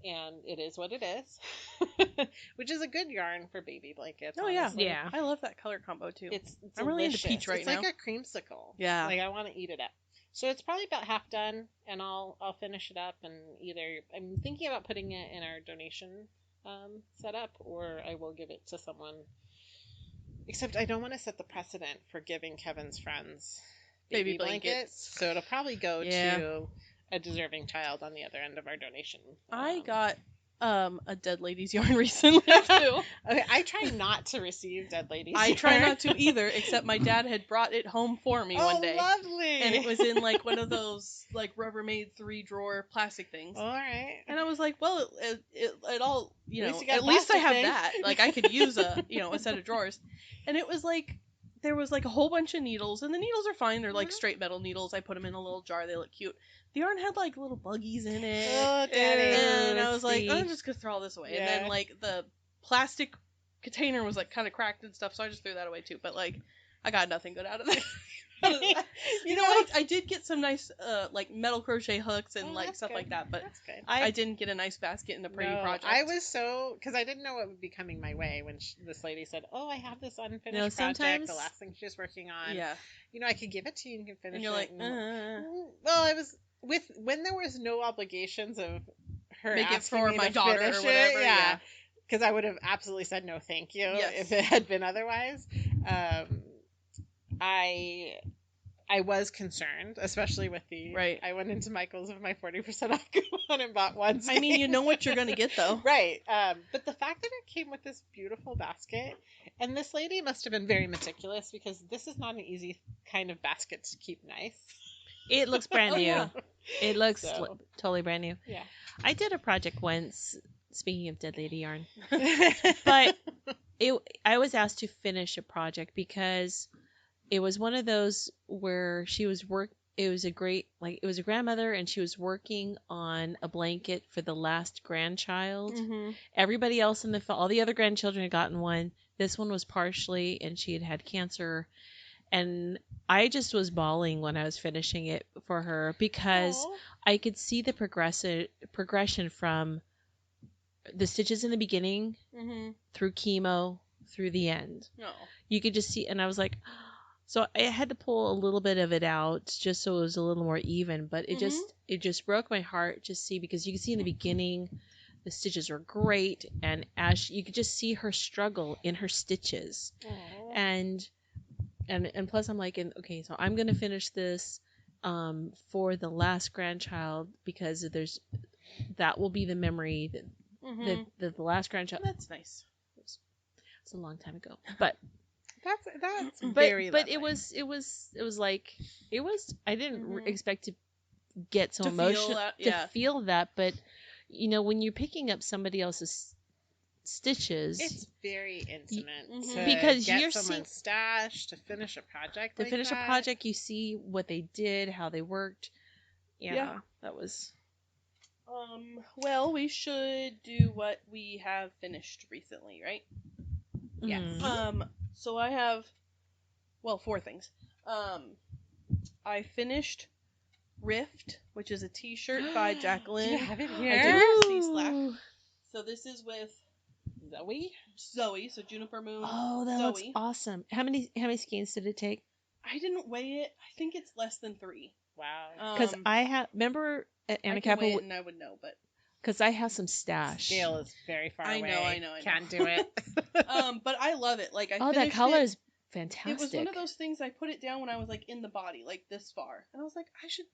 and it is what it is. Which is a good yarn for baby blankets. Oh honestly. Yeah. I love that color combo too. It's I'm really into peach right now. It's like a creamsicle. Yeah. Like I want to eat it up. So it's probably about half done, and I'll finish it up, and either I'm thinking about putting it in our donation setup, or I will give it to someone. Except I don't want to set the precedent for giving Kevin's friends baby blankets. So it'll probably go to a deserving child on the other end of our donation. I got a dead lady's yarn recently too. Okay, I try not to receive dead ladies. I try not to either, except my dad had brought it home for me one day. Lovely! And it was in like one of those like Rubbermaid 3-drawer plastic things. All right. And I was like, well, it all, you know, at least I have thing. that. Like I could use a set of drawers. And it was like there was like a whole bunch of needles, and the needles are fine. They're like straight metal needles. I put them in a little jar. They look cute. The yarn had like little buggies in it. Oh, daddy. And I was like, I'm just gonna throw all this away. Yeah. And then like the plastic container was like kind of cracked and stuff, so I just threw that away too. But like, I got nothing good out of that. you know, I did get some nice like metal crochet hooks and like stuff good. like that, but that's good. I didn't get a nice basket and a pretty project. I was so because I didn't know what would be coming my way when this lady said, "Oh, I have this unfinished project. The last thing she was working on. Yeah, I could give it to you and you can finish and you're it." like, well, I was when there was no obligations of her make it asking for me my to daughter finish or whatever. It, yeah. Because I would have absolutely said no, thank you, Yes. if it had been otherwise. I was concerned, especially with the right. I went into Michael's with my 40% off coupon and bought one. I mean, you know what you're gonna get though, right? But the fact that it came with this beautiful basket, and this lady must have been very meticulous because this is not an easy kind of basket to keep nice. It looks brand new. Yeah. It looks totally brand new. Yeah. I did a project once. Speaking of dead lady yarn, but I was asked to finish a project because it was one of those where she was it was a grandmother and she was working on a blanket for the last grandchild. Mm-hmm. Everybody else all the other grandchildren had gotten one. This one was partially, and she had cancer. And I just was bawling when I was finishing it for her because Aww. I could see the progression from the stitches in the beginning through chemo through the end. No. You could just see, and I was like, so I had to pull a little bit of it out just so it was a little more even, but it just broke my heart to see, because you could see in the beginning the stitches were great, and as you could just see her struggle in her stitches. Aww. And plus I'm like, okay, so I'm gonna finish this for the last grandchild, because that will be the memory that the last grandchild. That's nice. It's a long time ago, but that's very but lovely. it was like I didn't expect to get so to emotional to feel that, but when you're picking up somebody else's stitches, it's very intimate to because get you're someone's stash to finish a project. A project, you see what they did, how they worked. Yeah. That was. Well, we should do what we have finished recently, right? Yes. So I have, 4 things. I finished Rift, which is a t-shirt by Jacqueline. Do you have it here? I do. See Slack. So this is with Zoe, so Juniper Moon. Oh, that looks awesome. How many skeins did it take? I didn't weigh it. I think it's less than 3. Wow. Because remember at I Anna can Kappa, weigh it and I would know, but because I have some stash. Scale is very far away. I know. Can't do it. But I love it. Like that color is fantastic. It was one of those things. I put it down when I was like in the body, like this far, and I was like,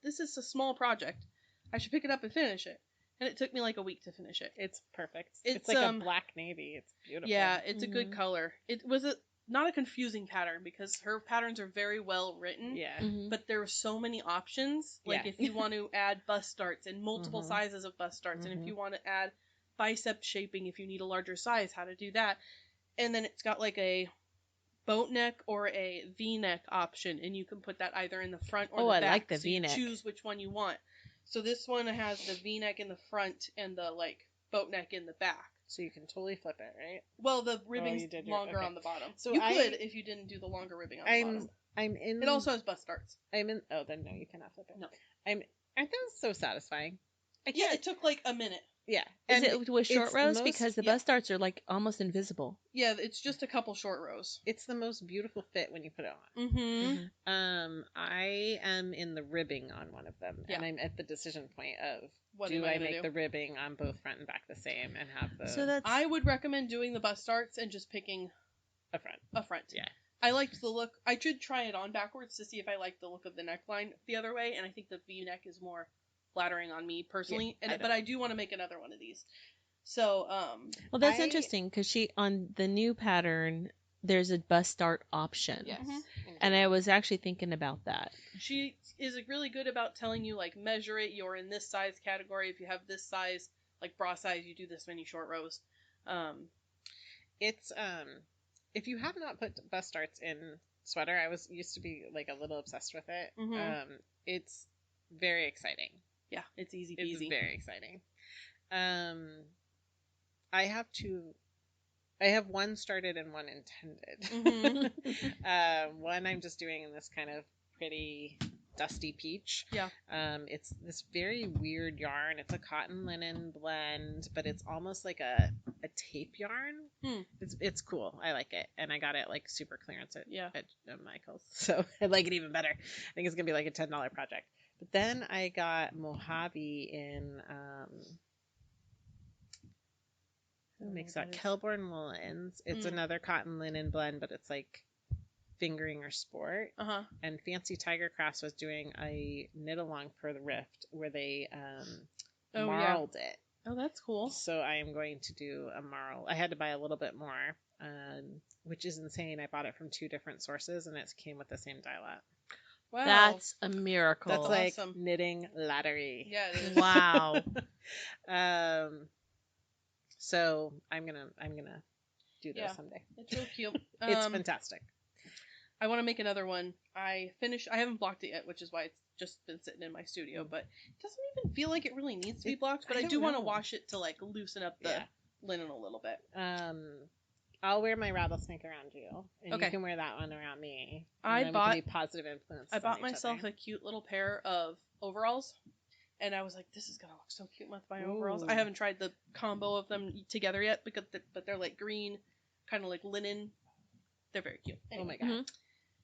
this is a small project. I should pick it up and finish it. And it took me like a week to finish it. It's perfect. It's like a black navy. It's beautiful. Yeah, it's a good color. It was not a confusing pattern because her patterns are very well written. Yeah. But there were so many options. Like if you want to add bust darts and multiple sizes of bust darts, and if you want to add bicep shaping, if you need a larger size, how to do that. And then it's got like a boat neck or a V-neck option, and you can put that either in the front or the back. I like the so V-neck. You choose which one you want. So this one has the V-neck in the front and the like boat neck in the back. So you can totally flip it, right? Well, the ribbing's longer on the bottom. So you could if you didn't do the longer ribbing on the bottom. I'm in. It also has bust darts. I'm in. Oh, then no, you cannot flip it. No. Aren't those so satisfying? Yeah, it took like a minute. Yeah. Is it with short rows? Because the bust darts are like almost invisible. Yeah, it's just a couple short rows. It's the most beautiful fit when you put it on. Mm-hmm. I am in the ribbing on one of them, and I'm at the decision point of do I make the ribbing on both front and back the same and have the... So that's... I would recommend doing the bust darts and just picking a front. A front. Yeah. I liked the look. I should try it on backwards to see if I like the look of the neckline the other way, and I think the V-neck is more flattering on me personally. Yeah, but I do want to make another one of these. So, well, that's interesting because on the new pattern, there's a bust dart option. Yes. Mm-hmm. And I was actually thinking about that. She is really good about telling you, like, measure it. You're in this size category. If you have this size, like bra size, you do this many short rows. It's if you have not put bust darts in sweater, I used to be like a little obsessed with it. Mm-hmm. It's very exciting. Yeah, it's easy peasy. It's very exciting. I have one started and one intended. Mm-hmm. One I'm just doing in this kind of pretty dusty peach. Yeah. It's this very weird yarn. It's a cotton linen blend, but it's almost like a tape yarn. It's cool. I like it, and I got it like super clearance at Michael's, so I like it even better. I think it's gonna be like a $10 project. But then I got Mojave in who makes that? Kelborn Woolens. It's another cotton linen blend, but it's like fingering or sport. And Fancy Tiger Crafts was doing a knit along for the Rift where they marled it. Oh, that's cool. So I am going to do a marl. I had to buy a little bit more, which is insane. I bought it from 2 different sources, and it came with the same dye lot. Wow. That's a miracle. That's like awesome. Knitting lottery. Yeah, it is. Wow. So I'm gonna do this someday. It's real cute. It's fantastic. I want to make another one. I haven't blocked it yet, which is why it's just been sitting in my studio, but it doesn't even feel like it really needs to be blocked, but I do want to wash it to like loosen up the linen a little bit. I'll wear my rattlesnake around you, and you can wear that one around me. I bought positive influence. I bought myself a cute little pair of overalls, and I was like, this is gonna look so cute with my overalls. I haven't tried the combo of them together yet, but they're like green, kind of like linen. They're very cute. Anyway. Oh my god.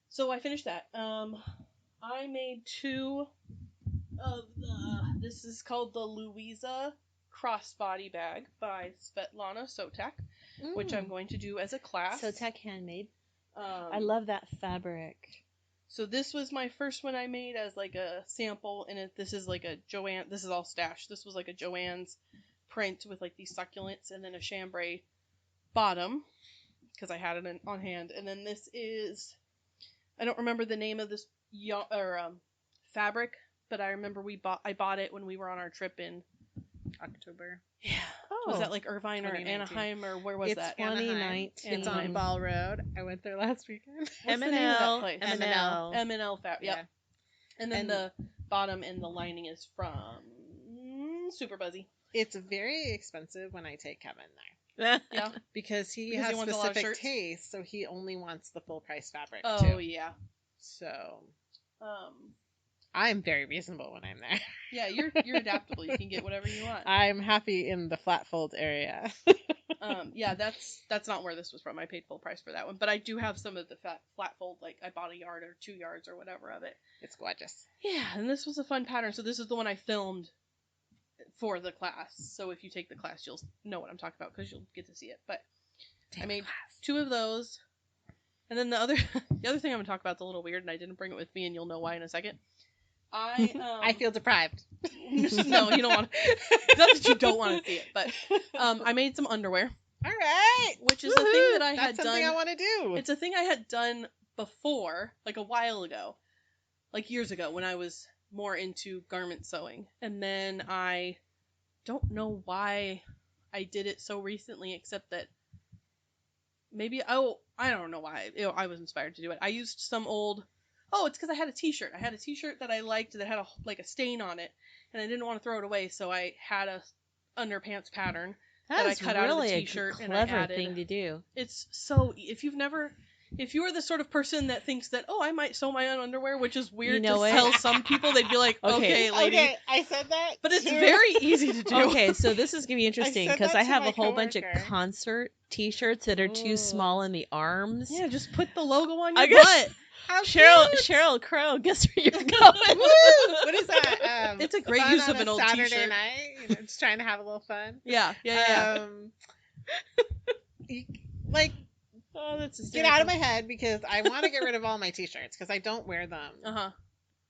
So I finished that. I made 2 of this is called the Louisa Crossbody Bag by Svetlana Sotek, which I'm going to do as a class. Sotek handmade. I love that fabric. So this was my first one I made as like a sample, and this is like a Joanne. This is all stashed. This was like a Joanne's print with like these succulents and then a chambray bottom because I had it on hand. And then this is, I don't remember the name of this fabric, but I remember I bought it when we were on our trip in October. Yeah. Oh, was that like Irvine or Anaheim or where was that? 2019. It's on Ball Road. I went there last weekend. What's the name of that place? M&L. M&L Fab. Yeah. And then the bottom and the lining is from Super Buzzy. It's very expensive when I take Kevin there. Yeah. Because he has specific taste, so he only wants the full price fabric too. Oh yeah. So I'm very reasonable when I'm there. Yeah, you're adaptable. You can get whatever you want. I'm happy in the flat fold area. Yeah, that's not where this was from. I paid full price for that one, but I do have some of the flat fold. Like I bought a yard or 2 yards or whatever of it. It's gorgeous. Yeah, and this was a fun pattern. So this is the one I filmed for the class. So if you take the class, you'll know what I'm talking about because you'll get to see it. But I made 2 of those, and then the other thing I'm gonna talk about is a little weird, and I didn't bring it with me, and you'll know why in a second. I feel deprived. No, you don't want to. Not that you don't want to see it, but I made some underwear. All right. Which is a thing that I had done. That's something I want to do. It's a thing I had done before, like a while ago, like years ago when I was more into garment sewing. And then I don't know why I did it so recently, except that maybe, I don't know why. I was inspired to do it. I used some old... Oh, it's because I had a t-shirt. I had a t-shirt that I liked that had a stain on it, and I didn't want to throw it away, so I had a underpants pattern that I cut out of the t-shirt and I added. Thing to do. It's so, if you've never if you are the sort of person that thinks that, oh, I might sew my own underwear, which is weird know to what? tell some people, they'd be like, okay, lady. Okay, I said that. But it's too. very easy to do. Okay, so this is gonna be interesting said because that I to have my a whole bunch of coworker. concert T-shirts that are too small in the arms. Yeah, just put the logo on I your guess- butt. How Cheryl cute! Cheryl Crow, guess where you're going? Woo! What is that? It's a great fun use on of an a old Saturday t-shirt. night. You know, just trying to have a little fun. Yeah. Like, Oh, that's get out of my head because I want to get rid of all my t-shirts because I don't wear them Uh-huh.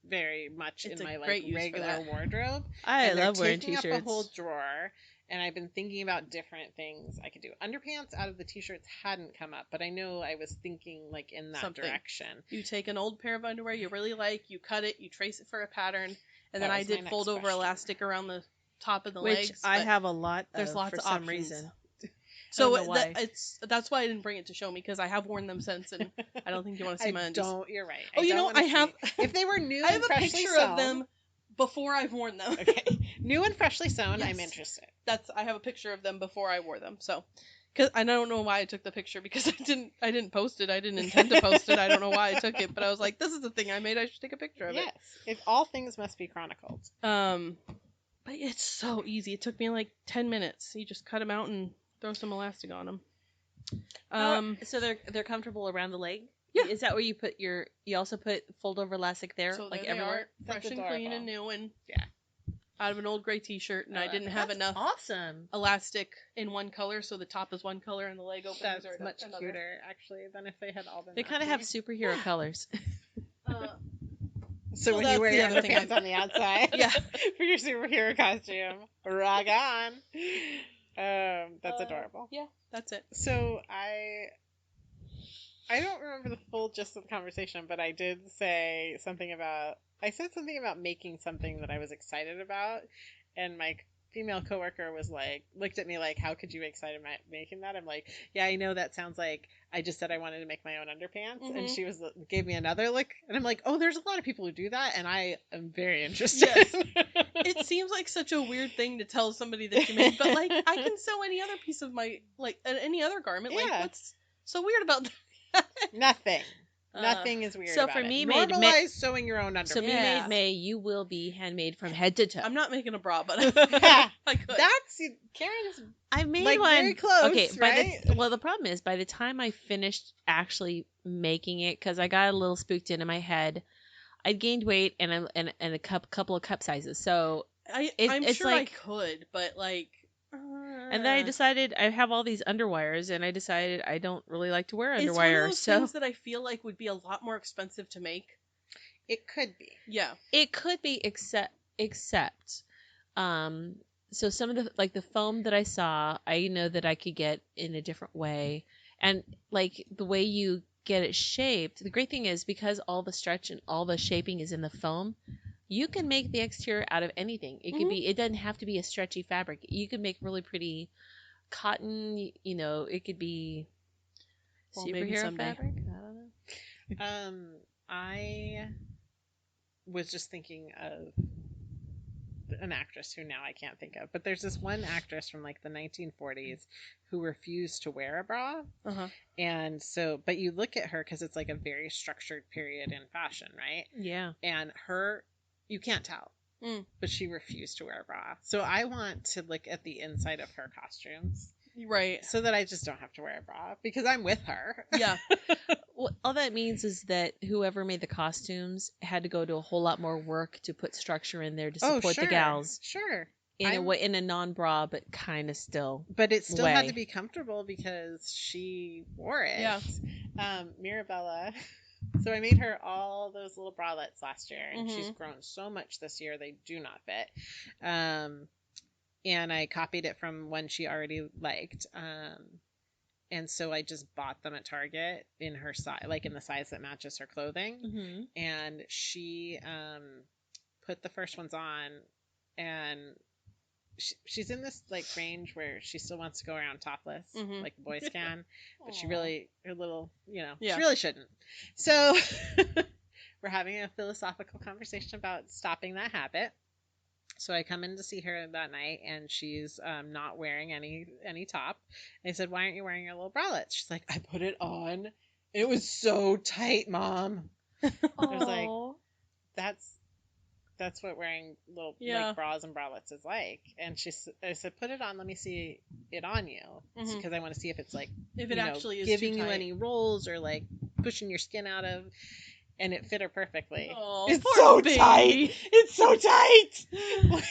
very much It's in a my great like use for regular that. wardrobe. I And they're love wearing taking T-shirts. up a whole drawer, and I've been thinking about different things I could do. Underpants out of the t-shirts hadn't come up, but I know I was thinking like in that Something. direction. You take an old pair of underwear you really like, you cut it, you trace it for a pattern, and then That I was my did next fold over question. elastic around the top of the Which legs. I but- have a lot there's of lots for of some options. reason. So I don't know why. that's why I didn't bring it to show me because I have worn them since, and I don't think you want to see my I undies. don't. You're right. Oh, you don't know, wanna I have. see- If they were new I have and a freshly picture sewn, of them before I've worn them. Okay, new and freshly sewn. I'm Yes. interested. I have a picture of them before I wore them. So, because I don't know why I took the picture because I didn't post it. I didn't intend to post it. I don't know why I took it, but I was like, this is the thing I made. I should take a picture of Yes, if all things must be chronicled. it. But it's so easy. It took me like 10 minutes. You just cut them out and throw some elastic on them. So they're comfortable around the leg. Yeah. Is that where you put your? You also put fold over elastic there, So like there they everywhere. are, That's fresh and clean adorable. and new, and Yeah. out of an old gray T-shirt, and I didn't have That's enough Awesome. elastic in one color, so the top is one color and the leg openings That's are much another. cuter, actually, than if they had all been. They kind of have superhero colors. So Well, when that's you wear the your other thing underpants on the outside, Yeah. for your superhero costume, rock on. That's adorable. Yeah, that's it. So I don't remember the full gist of the conversation, but I did say something about. I said something about making something that I was excited about, and my female coworker was like, looked at me like, "How could you be excited about making that?" I'm like, "Yeah, I know that sounds like I just said I wanted to make my own underpants," and she gave me another look, and I'm like, "Oh, there's a lot of people who do that, and I am very interested." Yes. It seems like such a weird thing to tell somebody that you made, but like I can sew any other piece of my any other garment. Like Yeah. what's so weird about that? Nothing. Nothing is weird. so about for it. me, normalize sewing your own underpants. So me Yeah. made May, you will be handmade from head to toe. I'm not making a bra, but Yeah. I could. That's Karen's. I made like, one very close, Okay, right? well, the problem is by the time I finished actually making it, because I got a little spooked into my head, I'd gained weight and a couple of cup sizes. So I'm it's sure like- I could, but like. and then I decided I have all these underwires, and I decided I don't really like to wear It's one of underwire. those So things that I feel like would be a lot more expensive to make. It could be. Yeah. it could be except so some of the foam that I saw, I know that I could get in a different way, and like the way you get it shaped, the great thing is because all the stretch and all the shaping is in the foam, you can make the exterior out of anything. It could be, it doesn't have to be a stretchy fabric. You can make really pretty cotton, it could be Well, maybe superhero someday. fabric. I don't know. I was just thinking of an actress who now I can't think of, but there's this one actress from like the 1940s who refused to wear a bra. Uh-huh. And so, but you look at her because it's like a very structured period in fashion, right? Yeah. And you can't tell, but she refused to wear a bra. So I want to look at the inside of her costumes. Right. So that I just don't have to wear a bra because I'm with her. Yeah. Well, all that means is that whoever made the costumes had to go to a whole lot more work to put structure in there to support the gals Sure. in a way, in a non-bra, but kind of still. But it still had way. to be comfortable because she wore it. Yeah. Mirabella. So I made her all those little bralettes last year, and she's grown so much this year they do not fit. And I copied it from one she already liked. And so I just bought them at Target in her size, like in the size that matches her clothing. Mm-hmm. And she put the first ones on, and she's in this like range where she still wants to go around topless, like boys can, but she really, her little, she really shouldn't. So we're having a philosophical conversation about stopping that habit. So I come in to see her that night, and she's not wearing any top. And I said, "Why aren't you wearing your little bralettes?" She's like, "I put it on, It was so tight, Mom. I was like, Aw. that's what wearing little Yeah. like bras and bralettes is like. And I said, put it on. Let me see it on you, because I want to see if it's like, if it actually is giving too you tight. any rolls or like pushing your skin out of. And it fit her perfectly. Oh, it's poor so baby. tight. It's so tight.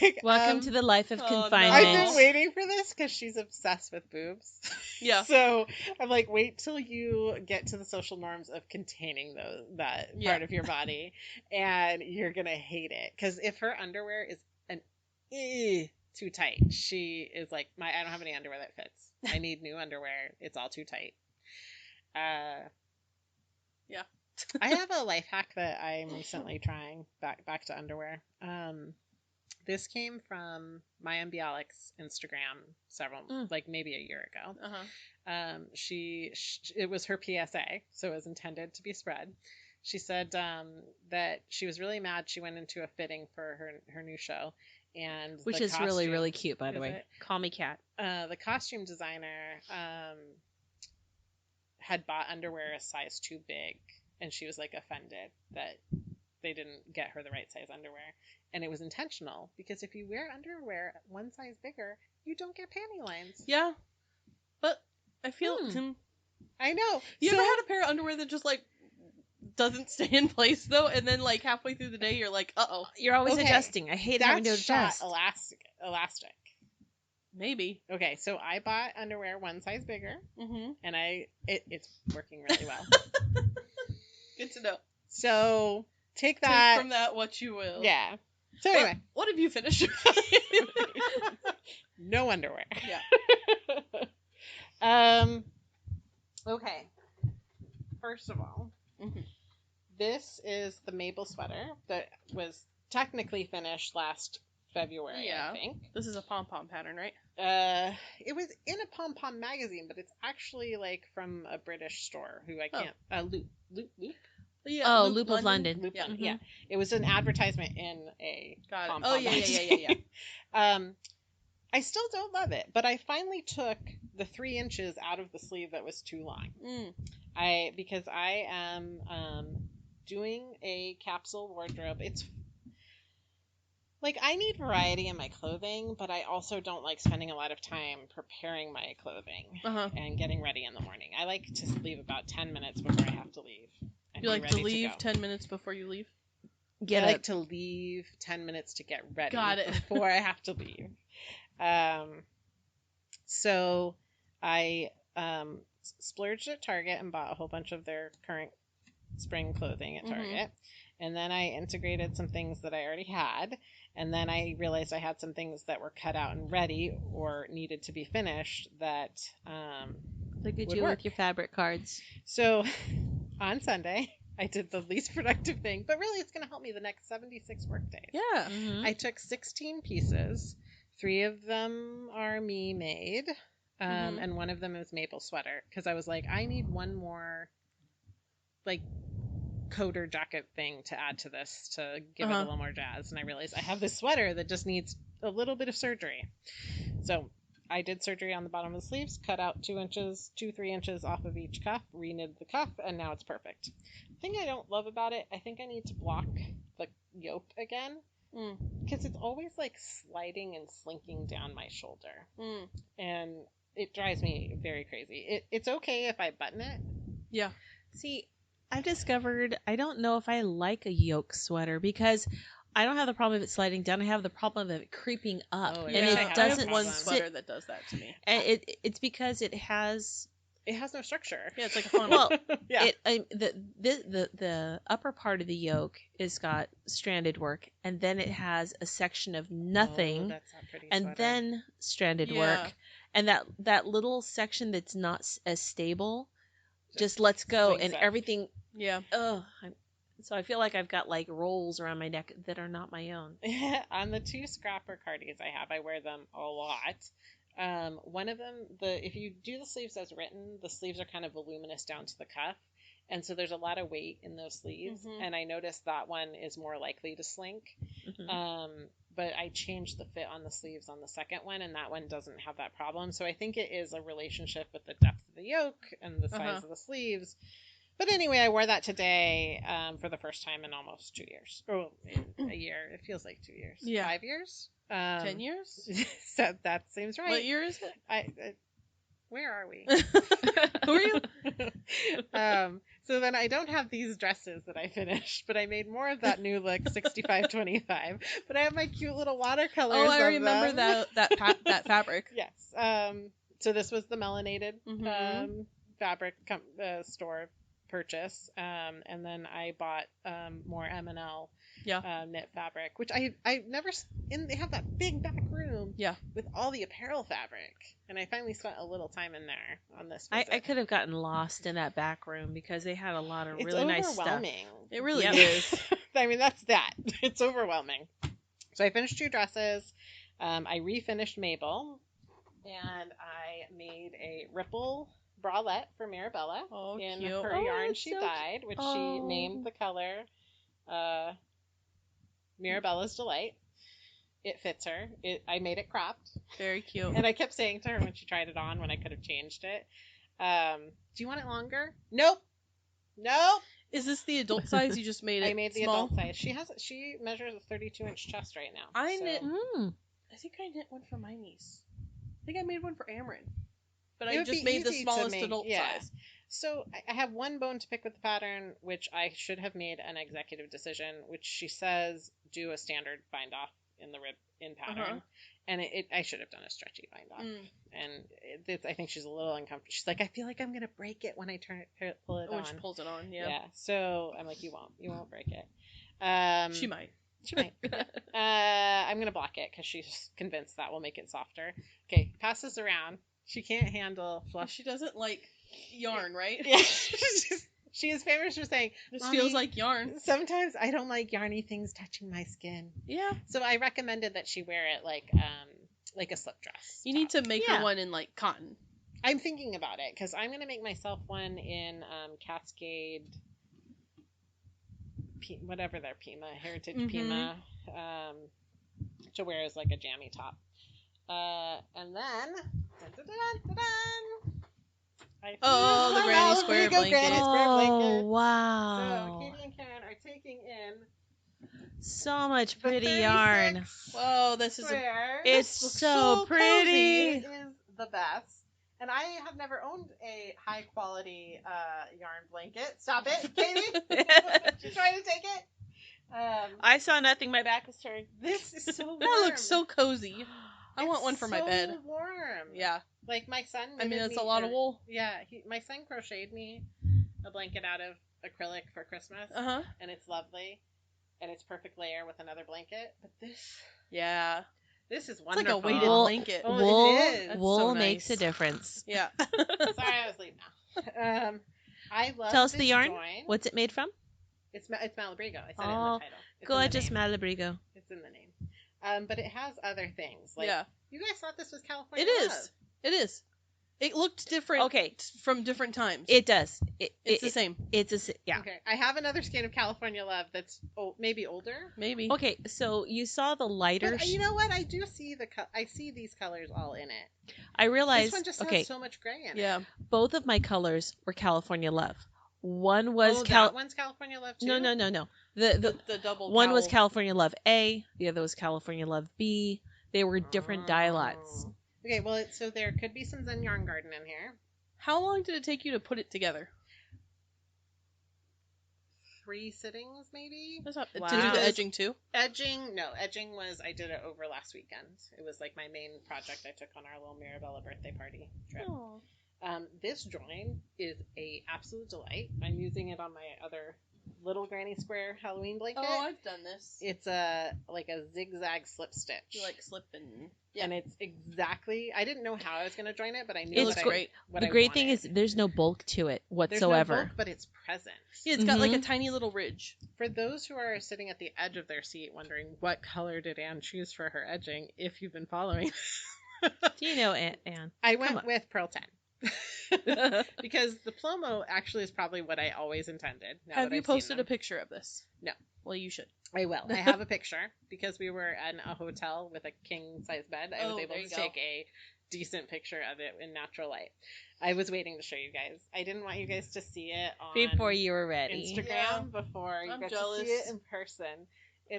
Like, Welcome to the life of oh, confinement. I've been waiting for this because she's obsessed with boobs. Yeah. So I'm like, wait till you get to the social norms of containing that part of your body, and you're gonna hate it. Because if her underwear is too tight, she is like, I don't have any underwear that fits. I need new underwear. It's all too tight. Yeah. I have a life hack that I'm recently trying back to underwear. This came from Maya Bialik's Instagram like maybe a year ago. It was her PSA, so it was intended to be spread. She said that she was really mad. She went into a fitting for her new show, and which is really, really cute, by the way. Call me Cat. The costume designer had bought underwear a size too big, and she was like offended that they didn't get her the right size underwear. And it was intentional, because if you wear underwear one size bigger, you don't get panty lines. Yeah, but I feel I know. You ever had a pair of underwear that just like doesn't stay in place though, and then like halfway through the day you're like, uh-oh. You're always adjusting. I hate having to adjust. Elastic. Maybe. Okay, so I bought underwear one size bigger, and it's working really well. Good to know. So take that. Take from that what you will. Yeah. So anyway, what have you finished? No underwear. Yeah. Okay. First of all, this is the Mabel sweater that was technically finished last February, I think. This is a pom-pom pattern, right? It was in a pom-pom magazine, but it's actually like from a British store who I can't... Loop? Yeah, Loop of London. Loop London. Yeah. It was an advertisement in a pom-pom magazine. I still don't love it, but I finally took the 3 inches out of the sleeve that was too long. Because I am doing a capsule wardrobe. It's like, I need variety in my clothing, but I also don't like spending a lot of time preparing my clothing and getting ready in the morning. I like to leave about 10 minutes before I have to leave. You like to leave 10 minutes before you leave? I like to leave 10 minutes to get ready before I have to leave. So I splurged at Target and bought a whole bunch of their current spring clothing at Target. And then I integrated some things that I already had. And then I realized I had some things that were cut out and ready or needed to be finished that look at you work. With your fabric cards. So on Sunday, I did the least productive thing, but really it's going to help me the next 76 work days. Yeah. I took 16 pieces. 3 of them are me made, and one of them is Maple sweater, because I was like, I need one more like coat jacket thing to add to this to give it a little more jazz. And I realized I have this sweater that just needs a little bit of surgery. So I did surgery on the bottom of the sleeves, cut out 3 inches off of each cuff, reknitted the cuff, and now it's perfect. The thing I don't love about it, I think I need to block the yoke again, because it's always like sliding and slinking down my shoulder, and it drives me very crazy. It's okay if I button it. Yeah. See, I've discovered I don't know if I like a yoke sweater, because I don't have the problem of it sliding down. I have the problem of it creeping up, and it doesn't. I have one sweater that does that to me. And it's because it has no structure. Yeah, it's like a funnel. Well, the upper part of the yoke is got stranded work, and then it has a section of nothing, that's not pretty and sweater. then stranded work, and that little section that's not as stable just lets go, and everything. Yeah. So I feel like I've got like rolls around my neck that are not my own. On the 2 scrapper cardies I have, I wear them a lot. One of them, if you do the sleeves as written, the sleeves are kind of voluminous down to the cuff, and so there's a lot of weight in those sleeves, and I noticed that one is more likely to slink. But I changed the fit on the sleeves on the second one, and that one doesn't have that problem. So I think it is a relationship with the depth of the yoke and the size of the sleeves. But anyway, I wore that today for the first time in almost 2 years. Oh, in a year. It feels like 2 years. Yeah. 5 years? 10 years? So that seems right. What year is it? Where are we? Who are you? So then I don't have these dresses that I finished, but I made more of that new look 65-25. But I have my cute little watercolors. Oh, I remember that fabric. Yes. So this was the melanated fabric store purchase, and then I bought more M&L knit fabric, which I never. They have that big back room with all the apparel fabric, and I finally spent a little time in there on this visit. I could have gotten lost in that back room because they had a lot of really nice stuff. It really is. I mean, that's that. It's overwhelming. So I finished 2 dresses. I refinished Mabel, and I made a ripple bralette for Mirabella in cute. her yarn she dyed, which she named the color Mirabella's Delight. It fits her. I made it cropped. Very cute. And I kept saying to her when she tried it on, when I could have changed it, do you want it longer? Nope. Is this the adult size? You just made it I made the small? adult size. She measures a 32-inch chest right now. I think I knit one for my niece. I think I made one for Amryn. But I just made the smallest adult size. So I have one bone to pick with the pattern, which I should have made an executive decision, which she says do a standard bind off in the rib in pattern, and I should have done a stretchy bind off. And I think she's a little uncomfortable. She's like, I feel like I'm gonna break it when I pull it on. When she pulls it on, yeah. So I'm like, you won't break it. She might. I'm gonna block it because she's convinced that will make it softer. Okay, pass this around. She can't handle fluff. She doesn't like yarn, right? Yeah. She is famous for saying, this feels like yarn. Sometimes I don't like yarny things touching my skin. Yeah. So I recommended that she wear it like a slip dress. You need to make her one in like cotton. I'm thinking about it because I'm gonna make myself one in Cascade, whatever their Pima, Heritage Pima, to wear as like a jammy top. And then, the Granny Square blanket. Oh, wow. So Katie and Karin are taking in so much pretty yarn. Whoa, this is it's so pretty. It is the best. And I have never owned a high quality yarn blanket. Stop it, Katie. She's trying to take it. I saw nothing. My back was turned. This is so warm. That looks so cozy. I want one for my bed. So warm. Yeah. Like my son. That's a lot of wool. Yeah. My son crocheted me a blanket out of acrylic for Christmas. And it's lovely. And it's perfect layer with another blanket. But this. Yeah. This is wonderful. wonderful. It's like a weighted blanket. Wool, it is. wool so nice. makes a difference. Yeah. Sorry, I was late now. I love. Tell us the yarn. Join. What's it made from? It's Malabrigo. I said it in the title. It's gorgeous Malabrigo. It's in the name. But it has other things. Like, you guys thought this was California It is. Love. It is. It looked different. Okay. From different times. It does. It's the same. Yeah. Okay. I have another skein of California Love that's maybe older. Maybe. Okay. So you saw the lighter. But you know what? I do see I see these colors all in it. I realized. This one just has so much gray in it. Yeah. Both of my colors were California Love. One was that one's California Love too? No. The double one cowl. was California Love A, the other was California Love B. They were different dye lots. Okay, well, so there could be some Zen Yarn Garden in here. How long did it take you to put it together? 3 sittings, maybe. Wow. To do the edging too? Edging was, I did it over last weekend. It was like my main project I took on our little Mirabella birthday party trip. This join is a absolute delight. I'm using it on my other little Granny Square Halloween blanket. Oh, I've done this. It's like a zigzag slip stitch. You like slipping. Yeah. And it's exactly, I didn't know how I was going to join it, but I knew it's great. The great thing is there's no bulk to it whatsoever. There's no bulk, but it's present. Yeah, it's got like a tiny little ridge. For those who are sitting at the edge of their seat wondering what color did Anne choose for her edging, if you've been following. Do you know, Anne? I went with Pearl 10. Because the Plomo actually is probably what I always intended. Have you posted a picture of this? No. Well, you should. I will. I have a picture because we were in a hotel with a king size bed. I was able to take a decent picture of it in natural light. I was waiting to show you guys. I didn't want you guys to see it on before you were ready. Instagram before you got to see it in person.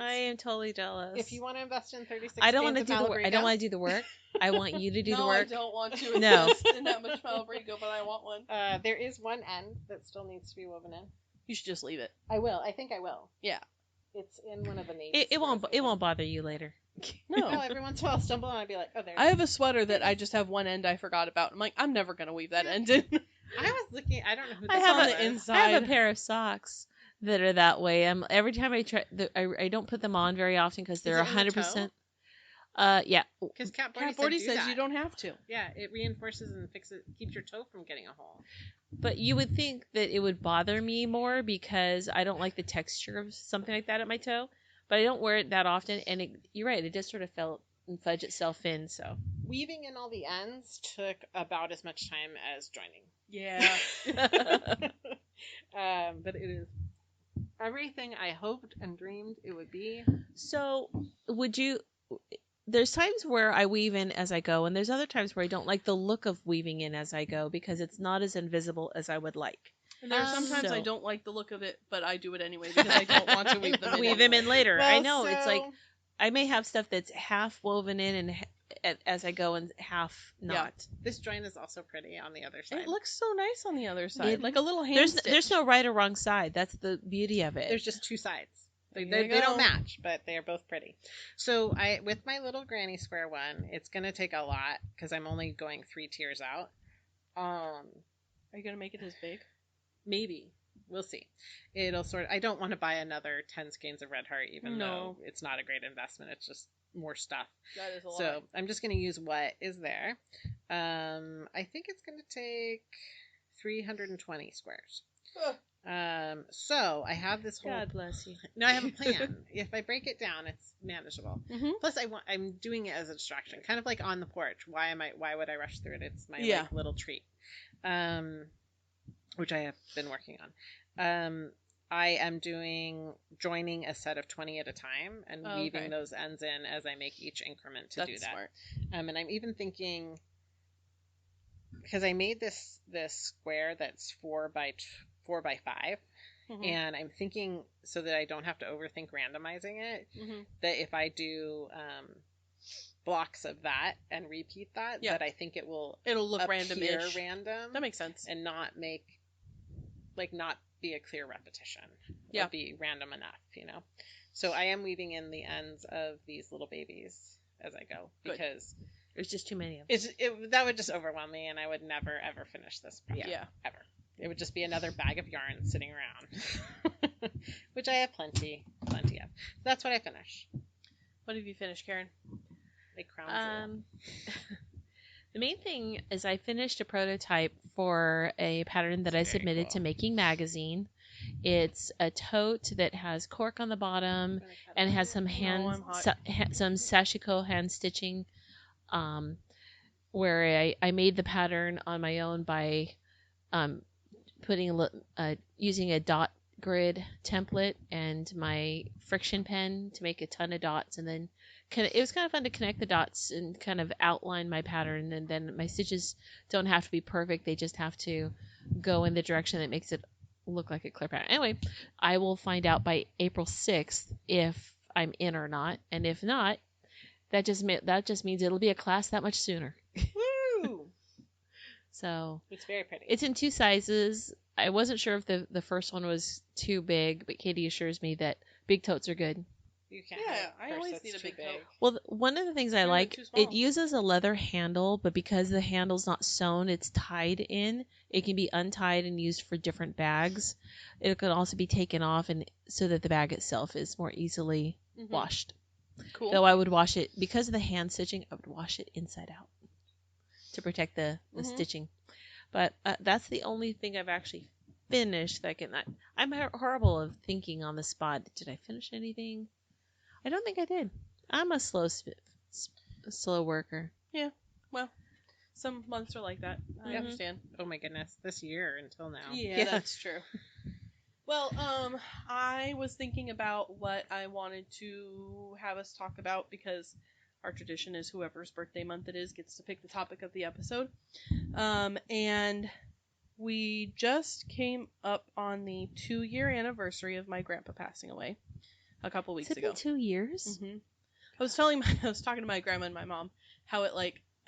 I am totally jealous. If you want to invest in 36 I don't want to do the work. I don't want to do the work. I want you to do the work. No, I don't want to invest in that much Malabrigo, but I want one. There is one end that still needs to be woven in. You should just leave it. I will. I think I will. Yeah. It's in one of the navy. It won't bother you later. No. Every once in a while I'll stumble and I'll be like, oh, there. I have a sweater that I just have one end I forgot about. I'm like, I'm never gonna weave that end in. I was looking. I don't know who. I have on the inside. I have a pair of socks that are that way. Every time I try, I don't put them on very often because they're 100%. Yeah. Because Cat 40 says you don't have to. Yeah, it reinforces and keeps your toe from getting a hole. But you would think that it would bother me more because I don't like the texture of something like that at my toe. But I don't wear it that often, and you're right, it just sort of fudge itself in. So weaving in all the ends took about as much time as joining. Yeah. But it is everything I hoped and dreamed it would be. So would you? There's times where I weave in as I go, and there's other times where I don't like the look of weaving in as I go because it's not as invisible as I would like. And there are sometimes I don't like the look of it, but I do it anyway because I don't want to weave them in. Weave them in later. Well, I know it's like I may have stuff that's half woven in and as I go and half not. Yeah. This joint is also pretty on the other side. It looks so nice on the other side, like a little hand stitch. There's no right or wrong side. That's the beauty of it. There's just two sides. They don't match, but they are both pretty. So with my little granny square one, it's gonna take a lot because I'm only going 3 tiers out. Are you gonna make it as big? Maybe. We'll see. I don't want to buy another 10 skeins of Red Heart, even though it's not a great investment. It's just more stuff. That is a lot. So I'm just going to use what is there. I think it's going to take 320 squares. So I have this whole... God bless you. No, I have a plan. If I break it down, it's manageable. Mm-hmm. Plus, I'm doing it as a distraction, kind of like on the porch. Why would I rush through it? It's my like, little treat. Which I have been working on. I am joining a set of 20 at a time and weaving those ends in as I make each increment to do that. Smart. And I'm even thinking, because I made this square that's 4 by 5, mm-hmm. and I'm thinking so that I don't have to overthink randomizing it, mm-hmm. that if I do blocks of that and repeat that, that I think it'll look random-ish. Random. That makes sense. And not be a clear repetition. Yeah. Or be random enough, So I am weaving in the ends of these little babies as I go because there's just too many of them. That would just overwhelm me and I would never ever finish this project. Yeah. Ever. It would just be another bag of yarn sitting around. Which I have plenty of. So that's what I finish. What have you finished, Karin? Like crown The main thing is I finished a prototype for a pattern that I submitted to Making Magazine. It's a tote that has cork on the bottom and has some some sashiko hand stitching, where I made the pattern on my own by using a dot grid template and my friction pen to make a ton of dots, and then it was kind of fun to connect the dots and kind of outline my pattern, and then my stitches don't have to be perfect. They just have to go in the direction that makes it look like a clear pattern. Anyway, I will find out by April 6th if I'm in or not, and if not, that just means it'll be a class that much sooner. Woo! So it's very pretty. It's in 2 sizes. I wasn't sure if the first one was too big, but Katie assures me that big totes are good. You can't. Yeah, I always need a big tote. Well, one of the things I like, it uses a leather handle, but because the handle's not sewn, it's tied in. It can be untied and used for different bags. It could also be taken off, and so that the bag itself is more easily washed. Cool. Though I would wash it, because of the hand stitching, I would wash it inside out to protect the stitching. But that's the only thing I've actually finished. I'm horrible of thinking on the spot. Did I finish anything? I don't think I did. I'm a slow worker. Yeah. Well, some months are like that. I understand. Oh my goodness, this year until now. Yeah, that's true. Well, I was thinking about what I wanted to have us talk about because our tradition is whoever's birthday month it is gets to pick the topic of the episode. And we just came up on the 2-year anniversary of my grandpa passing away a couple weeks ago. 2 years? Mm-hmm. I was talking to my grandma and my mom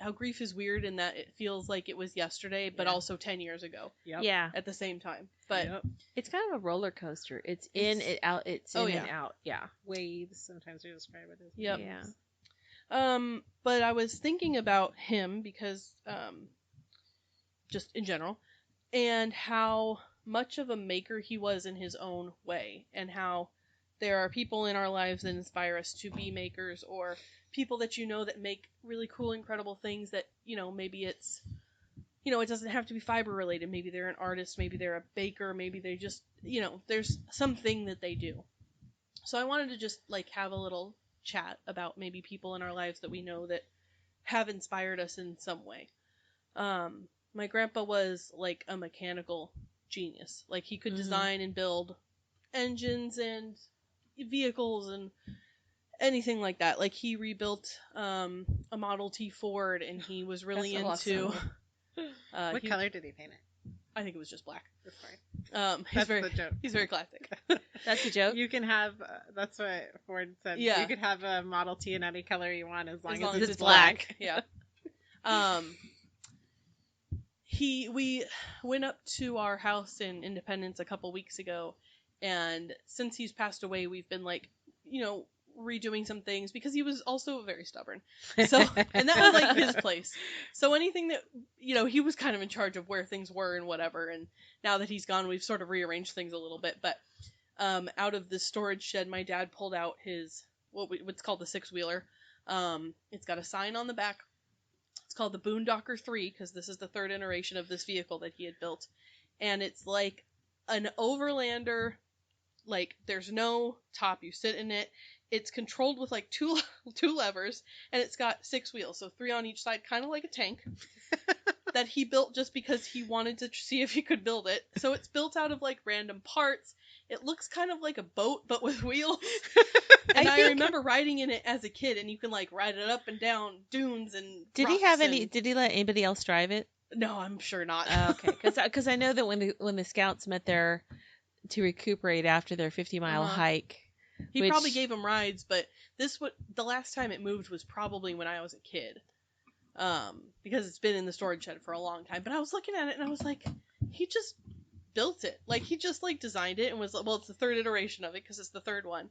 how grief is weird in that it feels like it was yesterday, but also 10 years ago. Yep. Yeah. At the same time. But it's kind of a roller coaster. It's in, it out, it's in and out. Yeah. Waves, sometimes we describe it as waves. Yeah. But I was thinking about him because, just in general, and how much of a maker he was in his own way, and how there are people in our lives that inspire us to be makers, or people that that make really cool, incredible things that, maybe it's, it doesn't have to be fiber related. Maybe they're an artist, maybe they're a baker, maybe they just, there's something that they do. So I wanted to just have a little chat about maybe people in our lives that we know that have inspired us in some way. My grandpa was a mechanical genius. He could design and build engines and vehicles and anything like that. He rebuilt a Model T Ford, and he was really into. Awesome. What color did he paint it? I think it was just black. That's fine. That's the joke. He's very classic. That's a joke. You can have. That's what Ford said. Yeah. You could have a Model T in any color you want as long as it's black. Yeah. We went up to our house in Independence a couple weeks ago, and since he's passed away, we've been redoing some things because he was also very stubborn. So, and that was his place. So anything that, he was kind of in charge of where things were and whatever. And now that he's gone, we've sort of rearranged things a little bit. But out of the storage shed, my dad pulled out his, what's called the 6-wheeler. It's got a sign on the back. It's called the Boondocker 3 because this is the 3rd iteration of this vehicle that he had built. And it's like an Overlander. There's no top. You sit in it. It's controlled with two levers, and it's got 6 wheels, so 3 on each side, kind of like a tank, that he built just because he wanted to see if he could build it. So it's built out of random parts. It looks kind of like a boat, but with wheels. And I remember riding in it as a kid, and you can ride it up and down dunes and. Did he let anybody else drive it? No, I'm sure not. Okay, because I know that when the scouts met there to recuperate after their 50-mile hike. He probably gave him rides, but the last time it moved was probably when I was a kid, because it's been in the storage shed for a long time. But I was looking at it and I was like, he just built it. He just designed it and was it's the 3rd iteration of it because it's the 3rd one.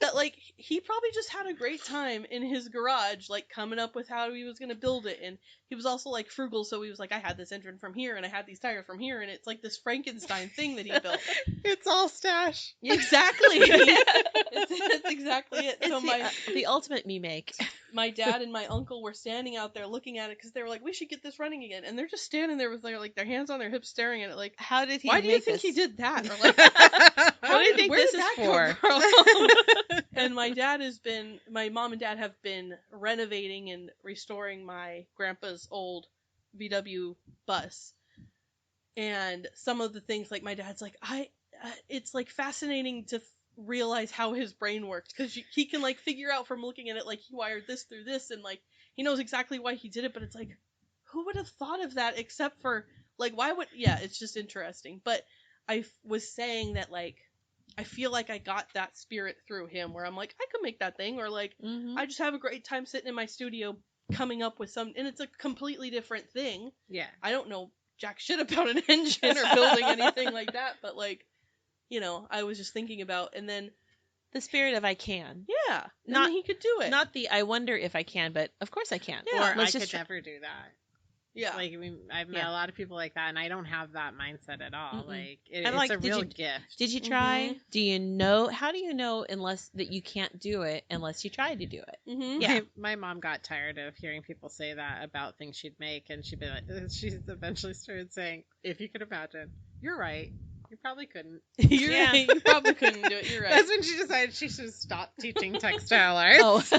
That he probably just had a great time in his garage, coming up with how he was gonna build it. And he was also frugal, so he was I had this engine from here and I had these tires from here, and it's this Frankenstein thing that he built. It's all stash. Exactly. That's exactly it. It's so the ultimate me make. My dad and my uncle were standing out there looking at it because they were we should get this running again, and they're just standing there with their hands on their hips staring at it how did he why do you think this? He did that? Or what do you think this is for? And my mom and dad have been renovating and restoring my grandpa's old VW bus, and some of the things my dad's it's fascinating to realize how his brain works because he can figure out from looking at it he wired this through this, and he knows exactly why he did it, but it's who would have thought of that except for why would it's just interesting. But I was saying that I feel I got that spirit through him where I'm I could make that thing, or I just have a great time sitting in my studio coming up with and it's a completely different thing. Yeah. I don't know jack shit about an engine or building anything like that, but I was just thinking about, and then the spirit of I can. Yeah. Not he could do it. Not the I wonder if I can, but of course I can. Yeah. Or I could never do that. Yeah. I've met a lot of people like that, and I don't have that mindset at all. Mm-mm. It's a real gift. Did you try? Mm-hmm. Do you know? How do you know unless that you can't do it unless you try to do it? Mm-hmm. Yeah. My mom got tired of hearing people say that about things she'd make, and she'd be she's eventually started saying, if you could imagine, you're right. You probably couldn't. You're right. You probably couldn't do it. You're right. That's when she decided she should stop teaching textile arts.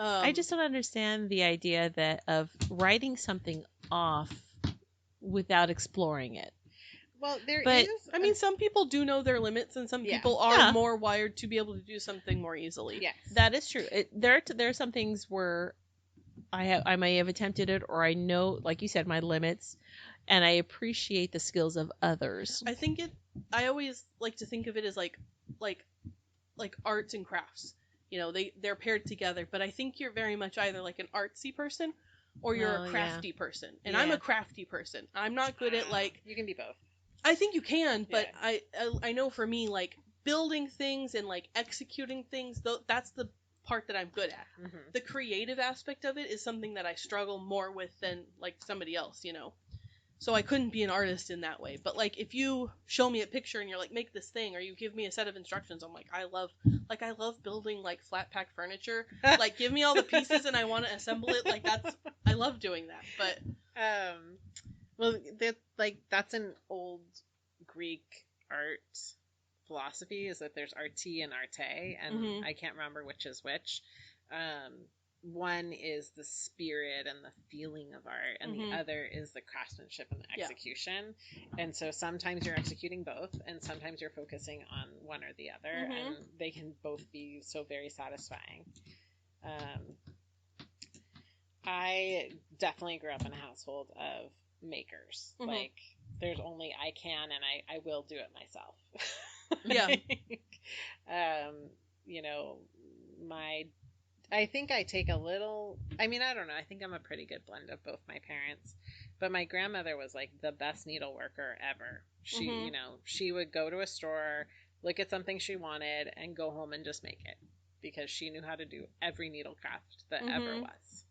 I just don't understand the idea of writing something off without exploring it. Well, I mean, some people do know their limits, and some people are more wired to be able to do something more easily. Yes, that is true. There are some things where I may have attempted it, or I know, like you said, my limits, and I appreciate the skills of others. I always like to think of it as like arts and crafts. You know, they're paired together, but I think you're very much either like an artsy person or you're a crafty person. And I'm a crafty person. I'm not good at like... You can be both. I think you can, but I know for me, like, building things and like executing things, that's the part that I'm good at. Mm-hmm. The creative aspect of it is something that I struggle more with than like somebody else, you know. So I couldn't be an artist in that way. But like if you show me a picture and you're like, make this thing, or you give me a set of instructions, I'm like, I love building like flat pack furniture. Like give me all the pieces and I want to assemble it. Like I love doing that. But well, that's an old Greek art philosophy, is that there's arti and arte, and I can't remember which is which. One is the spirit and the feeling of art, and the other is the craftsmanship and the execution. And so sometimes you're executing both, and sometimes you're focusing on one or the other, and they can both be so very satisfying. I definitely grew up in a household of makers. Like, there's only I can, and I will do it myself. Yeah. You know, I think I take a little, I mean, I don't know. I think I'm a pretty good blend of both my parents. But my grandmother was like the best needle worker ever. She, you know, she would go to a store, look at something she wanted, and go home and just make it. Because she knew how to do every needle craft that ever was.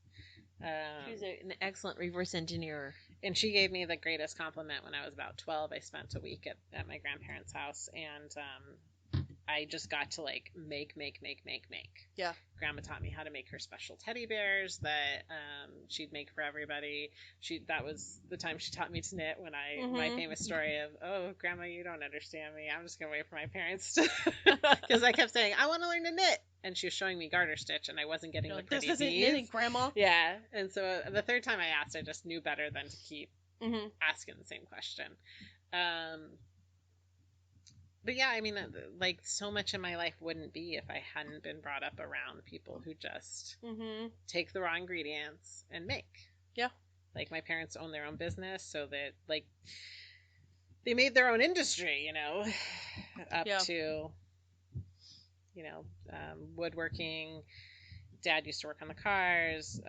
She was an excellent reverse engineer. And she gave me the greatest compliment when I was about 12. I spent a week at my grandparents' house, and I just got to like make. Yeah. Grandma taught me how to make her special teddy bears that she'd make for everybody. That was the time she taught me to knit, when my famous story of, oh, Grandma, you don't understand me. I'm just going to wait for my parents to, because I kept saying, I want to learn to knit. And she was showing me garter stitch, and I wasn't getting the pretty this isn't knitting, Grandma. Yeah. And so the third time I asked, I just knew better than to keep asking the same question. But yeah, I mean, like, so much in my life wouldn't be if I hadn't been brought up around people who just take the raw ingredients and make. Yeah. Like, my parents own their own business, so that, like, they made their own industry, you know, up to, you know, woodworking. Dad used to work on the cars.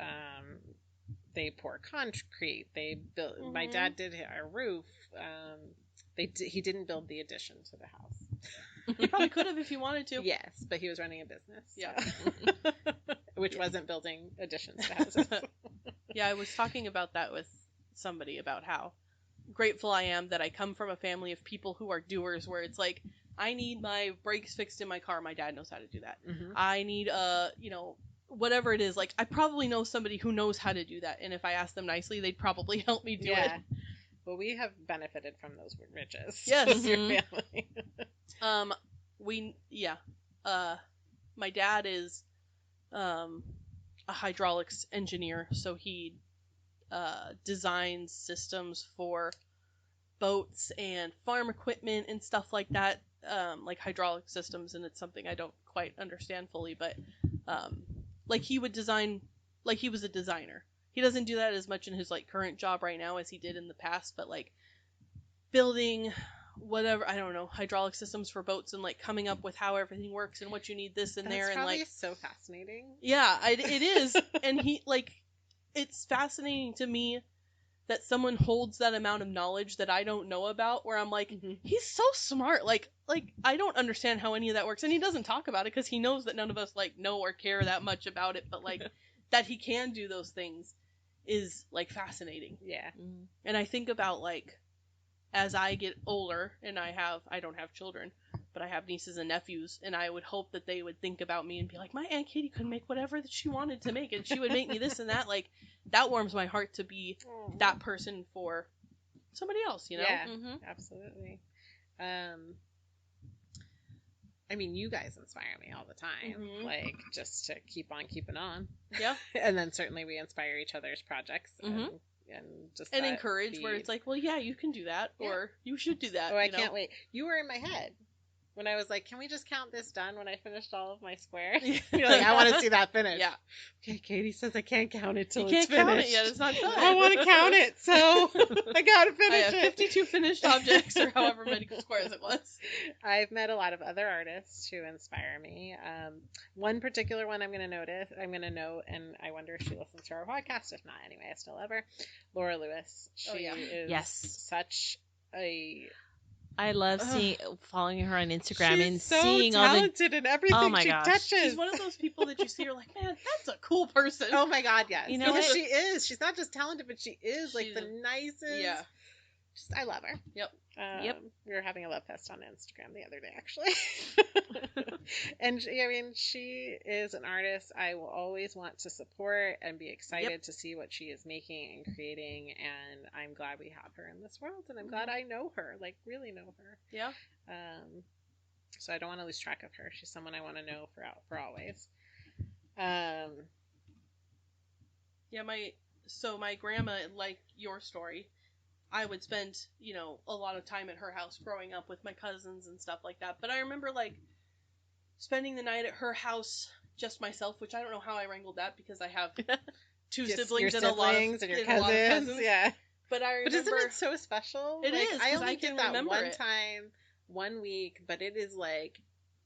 They pour concrete. They built. My dad did our roof. He didn't build the addition to the house. He probably could have if he wanted to. Yes, but he was running a business. Yeah. Which wasn't building additions to houses. Yeah, I was talking about that with somebody, about how grateful I am that I come from a family of people who are doers, where it's like, I need my brakes fixed in my car. My dad knows how to do that. I need, you know, whatever it is. Like, I probably know somebody who knows how to do that. And if I asked them nicely, they'd probably help me do it. Well, we have benefited from those riches. Yes. Your family. My dad is a hydraulics engineer, so he designs systems for boats and farm equipment and stuff like that, like hydraulic systems, and it's something I don't quite understand fully, but like he would design, like he was a designer. He doesn't do that as much in his like current job right now as he did in the past, but like building whatever, I don't know, hydraulic systems for boats, and like coming up with how everything works and what you need this and there, and like so fascinating. Yeah, it is. And he, like, it's fascinating to me that someone holds that amount of knowledge that I don't know about, where I'm like, he's so smart. Like I don't understand how any of that works, and he doesn't talk about it because he knows that none of us like know or care that much about it, but like that he can do those things is like fascinating. Yeah. And I think about like, as I get older, and I don't have children, but I have nieces and nephews, and I would hope that they would think about me and be like, my Aunt Katie could make whatever that she wanted to make, and she would make me this and that. Like, that warms my heart to be that person for somebody else, you know? Yeah, absolutely. I mean, you guys inspire me all the time, like, just to keep on keeping on. Yeah. And then certainly we inspire each other's projects. and just and encourage where it's like, well, yeah, you can do that, or you should do that. Oh, I can't wait. You were in my head when I was like, can we just count this done when I finished all of my squares? You're like, I want to see that finish. Yeah. Okay, Katie says I can't count it till it's finished. You can't count it yet. It's not done. I want to count it, so I got to finish it. I have 52 finished objects, or however many squares it was. I've met a lot of other artists who inspire me. One particular one I'm going to note, and I wonder if she listens to our podcast. If not, anyway, I still love her. Laura Lewis. She is such a... I love following her on Instagram and so seeing talented in everything she touches. She's one of those people that you see, you're like, man, that's a cool person. Oh my God, yes. You know because she is. She's not just talented, but she is like the nicest. Yeah. I love her. Yep. We were having a love fest on Instagram the other day, actually. And she is an artist I will always want to support and be excited to see what she is making and creating. And I'm glad we have her in this world, and I'm glad I know her, like really know her. Yeah. So I don't want to lose track of her. She's someone I want to know for always. Yeah. My grandma, like your story, I would spend, a lot of time at her house growing up with my cousins and stuff like that. But I remember, spending the night at her house just myself, which I don't know how I wrangled that because I have two siblings and a lot of cousins. Yeah. But I remember... But isn't it so special? It is, I only did that one it. time, 1 week, but it is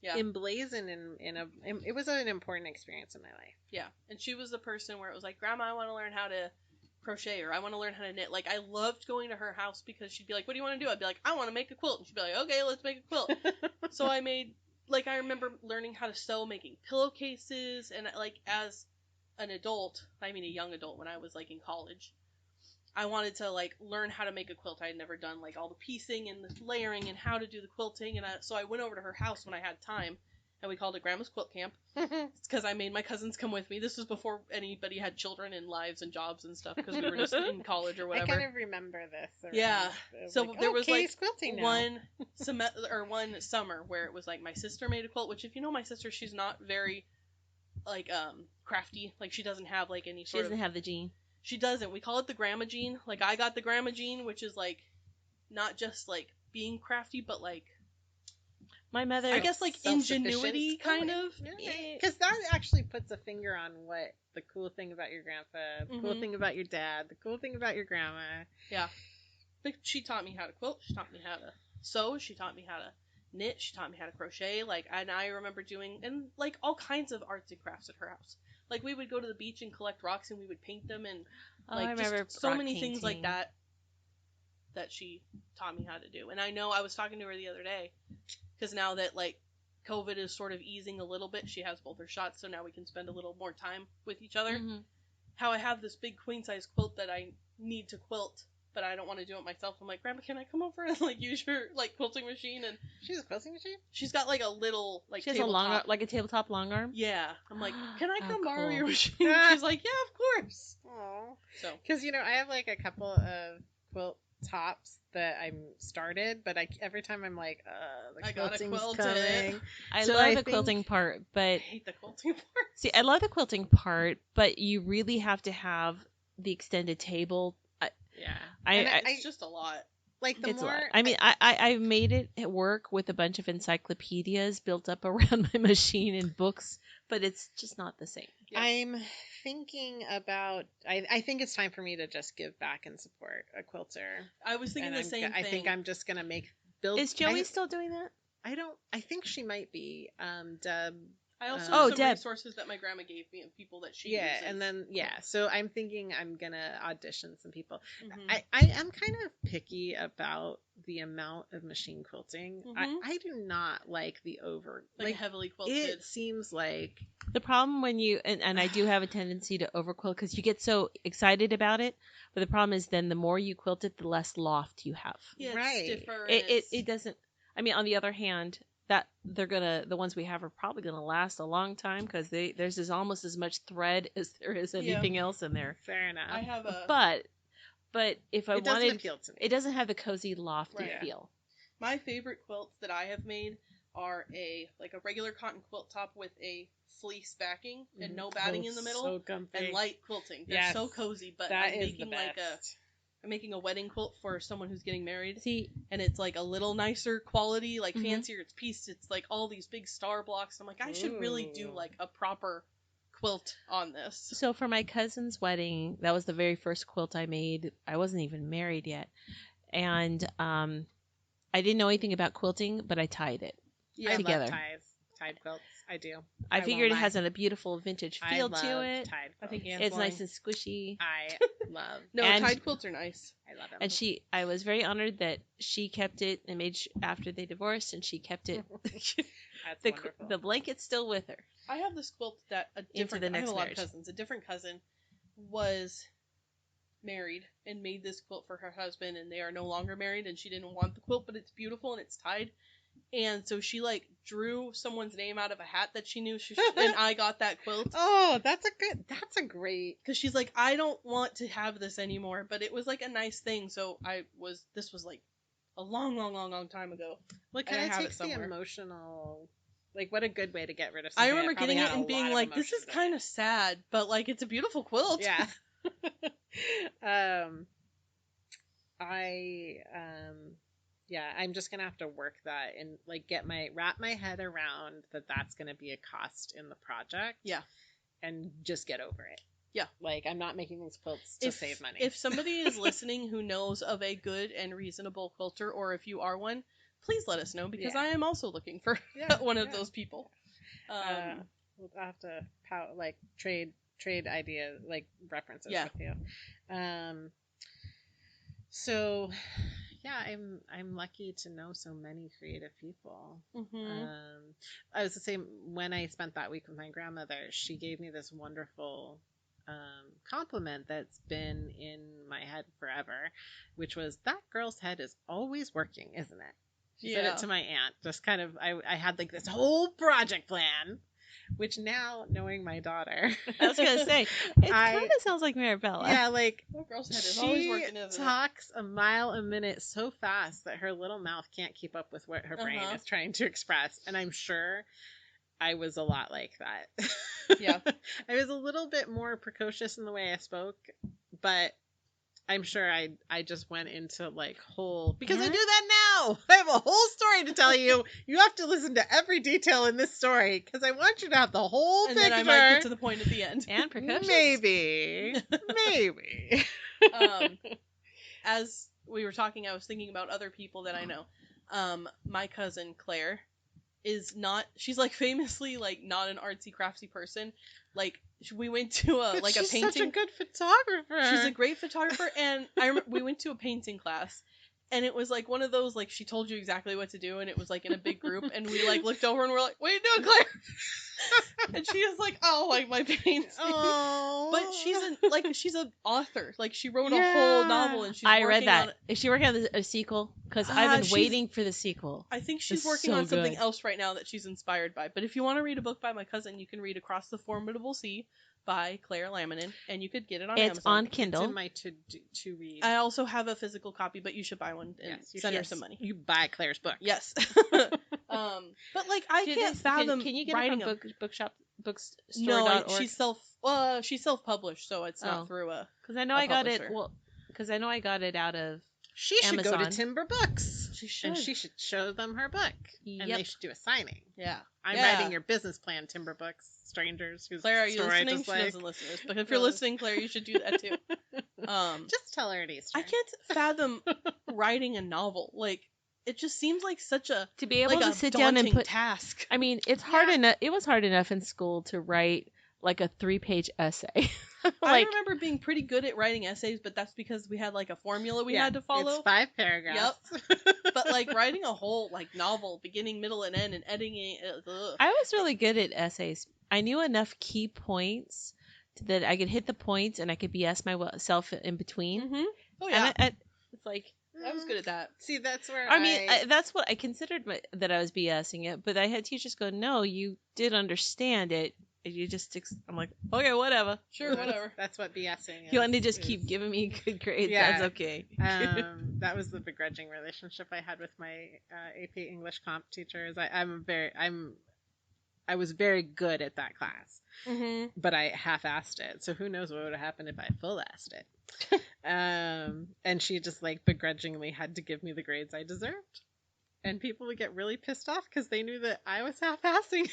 emblazoned it was an important experience in my life. Yeah. And she was the person where it was like, Grandma, I want to learn how to crochet, or I want to learn how to knit. I loved going to her house because she'd be like, what do you want to do? I'd be like, I want to make a quilt. And she'd be like, okay, let's make a quilt. So I made, I remember learning how to sew, making pillowcases, and as an adult, a young adult, when I was in college, I wanted to learn how to make a quilt. I had never done all the piecing and the layering and how to do the quilting, and so I went over to her house when I had time, and we called it Grandma's Quilt Camp. It's because I made my cousins come with me. This was before anybody had children and lives and jobs and stuff, because we were just in college or whatever. I kind of remember this. Yeah. So there was quilting now. one summer where it was my sister made a quilt, which if you know my sister, she's not very crafty. She doesn't have any sort of... She doesn't have the gene. She doesn't. We call it the grandma gene. I got the grandma gene, which is not just being crafty, but my mother, I guess ingenuity kind of. Because that actually puts a finger on what the cool thing about your grandpa, the cool thing about your dad, the cool thing about your grandma. Yeah. She taught me how to quilt. She taught me how to sew. She taught me how to knit. She taught me how to crochet. And I remember doing all kinds of arts and crafts at her house. We would go to the beach and collect rocks, and we would paint them, and I remember just so many things like that she taught me how to do. And I know I was talking to her the other day, because now that COVID is sort of easing a little bit, she has both her shots, so now we can spend a little more time with each other. Mm-hmm. How I have this big queen size quilt that I need to quilt, but I don't want to do it myself. I'm like, Grandma, can I come over and use your quilting machine? And she has a quilting machine? She's got a little she has tabletop. A tabletop long arm? Yeah. I'm like, can I come borrow your machine? She's like, yeah, of course. Oh. So because I have a couple of quilt tops that I'm started, but every time I'm like, the quilting's coming. I love the quilting part, but I hate the quilting part. See, I love the quilting part, but you really have to have the extended table. It's just a lot. The more I made it work with a bunch of encyclopedias built up around my machine and books, but it's just not the same. Yeah. I'm thinking about. I think it's time for me to just give back and support a quilter. I was thinking the same thing. I think I'm just gonna build. Is Joey still doing that? I think she might be. Deb. I also have some resources that my grandma gave me of people that she uses. And then so I'm thinking I'm gonna audition some people. Mm-hmm. I am kind of picky about the amount of machine quilting. Mm-hmm. I do not like the heavily quilted. It seems like the problem when you and I do have a tendency to overquilt because you get so excited about it. But the problem is then the more you quilt it, the less loft you have. Yeah, right. It's stiffer. It doesn't. On the other hand, that the ones we have are probably gonna last a long time because there's almost as much thread as there is anything else in there. Fair enough. I have a but if I wanted, appeal to me. It doesn't have the cozy lofty feel. My favorite quilts that I have made are a regular cotton quilt top with a fleece backing and no batting in the middle, so comfy. and light quilting. They're so cozy. But I'm making a wedding quilt for someone who's getting married. See, and it's like a little nicer quality, like fancier. It's pieced. It's like all these big star blocks. I'm like, I should really do like a proper quilt on this. So for my cousin's wedding, that was the very first quilt I made. I wasn't even married yet, and I didn't know anything about quilting, but I tied it together. I love tied quilts. I do. I figured it has a beautiful vintage feel to it. Tied quilts. I think it's nice and squishy. I love. Tied quilts are nice. I love them. And I was very honored that she kept it and after they divorced, and she kept it. That's wonderful. The blanket's still with her. I have this quilt that I have a lot of cousins. A different cousin was married and made this quilt for her husband, and they are no longer married, and she didn't want the quilt, but it's beautiful and it's tied. And so she drew someone's name out of a hat that she knew and I got that quilt. Oh, that's a great. Because she's like, I don't want to have this anymore, but it was a nice thing. So this was a long time ago. Kind of takes the emotional, what a good way to get rid of something. I remember getting it and being like, this is kind of sad, but it's a beautiful quilt. Yeah. I'm just gonna have to work that and wrap my head around that's gonna be a cost in the project. Yeah. And just get over it. Yeah. I'm not making these quilts to save money. If somebody is listening who knows of a good and reasonable quilter, or if you are one, please let us know, because I am also looking for one of those people. We'll have to trade ideas, references with you. So yeah, I'm lucky to know so many creative people. I was the same when I spent that week with my grandmother. She gave me this wonderful compliment that's been in my head forever, which was, that girl's head is always working, isn't it? She said it to my aunt. Just kind of, I had this whole project plan, which now, knowing my daughter, I was gonna say, it kind of sounds like Marabella. Yeah, that girl's head is always working, isn't it? Talks a mile a minute so fast that her little mouth can't keep up with what her brain is trying to express. And I'm sure I was a lot like that. Yeah. I was a little bit more precocious in the way I spoke, but I'm sure I just went into whole, because I do that now. I have a whole story to tell you. You have to listen to every detail in this story, because I want you to have the whole picture. And then I might get to the point at the end. And precocious. Maybe. As we were talking, I was thinking about other people that I know. My cousin Claire is not, she's famously not an artsy craftsy person. We went to a she's a painting. Such a good photographer. She's a great photographer, and I remember we went to a painting class, and it was one of those she told you exactly what to do, and it was in a big group, and we looked over and we're like, "What are you doing, Claire?" And she was like, "Oh, my paints." Oh. But she's an author. She wrote a whole novel, and I read that. Is she working on a sequel? Because I've been waiting for the sequel. I think she's working on something else right now that she's inspired by. But if you want to read a book by my cousin, you can read Across the Formidable Sea by Claire Laminin, and you could get it on Amazon. It's on Kindle. It's in my to read. I also have a physical copy, but you should buy one and send her some money. You buy Claire's book. Yes. But I can't fathom. Can you get writing it from bookstore.org? No, she's self-published, so it's not through a. Because I know I got it. Well, because I know I got it out of. She should Amazon. go to Timber Books. She should. And she should show them her book. And they should do a signing. Yeah. I'm writing your business plan, Timber Books, strangers. Claire, are you listening? She doesn't listen to this. But if you're listening, Claire, you should do that too. Just tell her it Easter. I can't fathom writing a novel. It just seems like such a to be able to sit down and put task. I mean, it's hard enough. It was hard enough in school to write a 3-page essay. I remember being pretty good at writing essays, but that's because we had a formula we had to follow. It's 5 paragraphs. Yep. But writing a whole novel, beginning, middle, and end, and editing it. I was really good at essays. I knew enough key points that I could hit the points and I could BS myself in between. Mm-hmm. Oh yeah. And it's I was good at that. See, that's where I mean, that's what I considered that I was BSing it, but I had teachers go, "No, you did understand it. You just, I'm like, okay, whatever. Sure, whatever. That's what BSing is. You want to just keep giving me good grades? Yeah. That's okay. That was the begrudging relationship I had with my AP English comp teachers. I was very good at that class, but I half-assed it. So who knows what would have happened if I full-assed it. And she just like begrudgingly had to give me the grades I deserved. And people would get really pissed off because they knew that I was half-assing.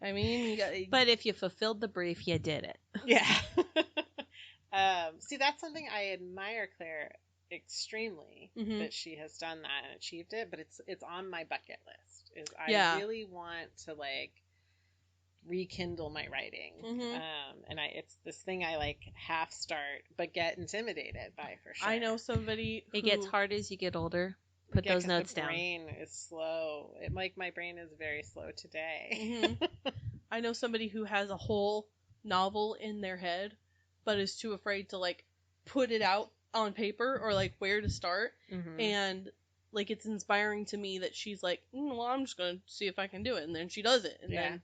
I mean, but if you fulfilled the brief, you did it. Yeah. See, that's something I admire Claire extremely, that she has done that and achieved it. But it's on my bucket list. I really want to like rekindle my writing, and it's this thing I like half start but get intimidated by for sure. I know somebody. It gets hard as you get older. Put those notes down. My brain is slow. My brain is very slow today. I know somebody who has a whole novel in their head, but is too afraid to like put it out on paper or like where to start. And like it's inspiring to me that she's like, well, I'm just gonna see if I can do it, and then she does it, and then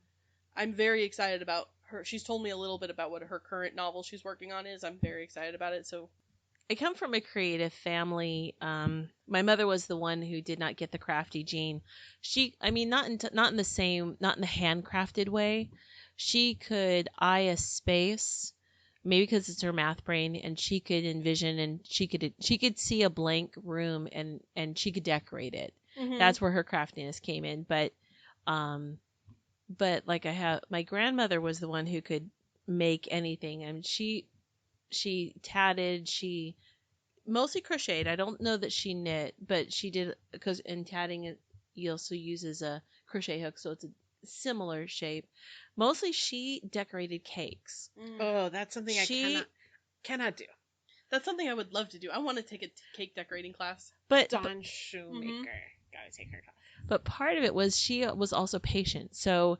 I'm very excited about her. She's told me a little bit about what her current novel she's working on is. I'm very excited about it. So. I come from a creative family. My mother was the one who did not get the crafty gene. Not in the handcrafted way. She could eye a space, maybe because it's her math brain, and she could envision and she could see a blank room and she could decorate it. That's where her craftiness came in. But like my grandmother was the one who could make anything, and she tatted, she mostly crocheted. I don't know that she knit, but she did, because in tatting you also uses a crochet hook, so it's a similar shape. Mostly she decorated cakes. Oh, that's something I cannot do. That's something I would love to do. I want to take a cake decorating class. But Dawn Shoemaker, gotta take her class. But part of it was she was also patient. So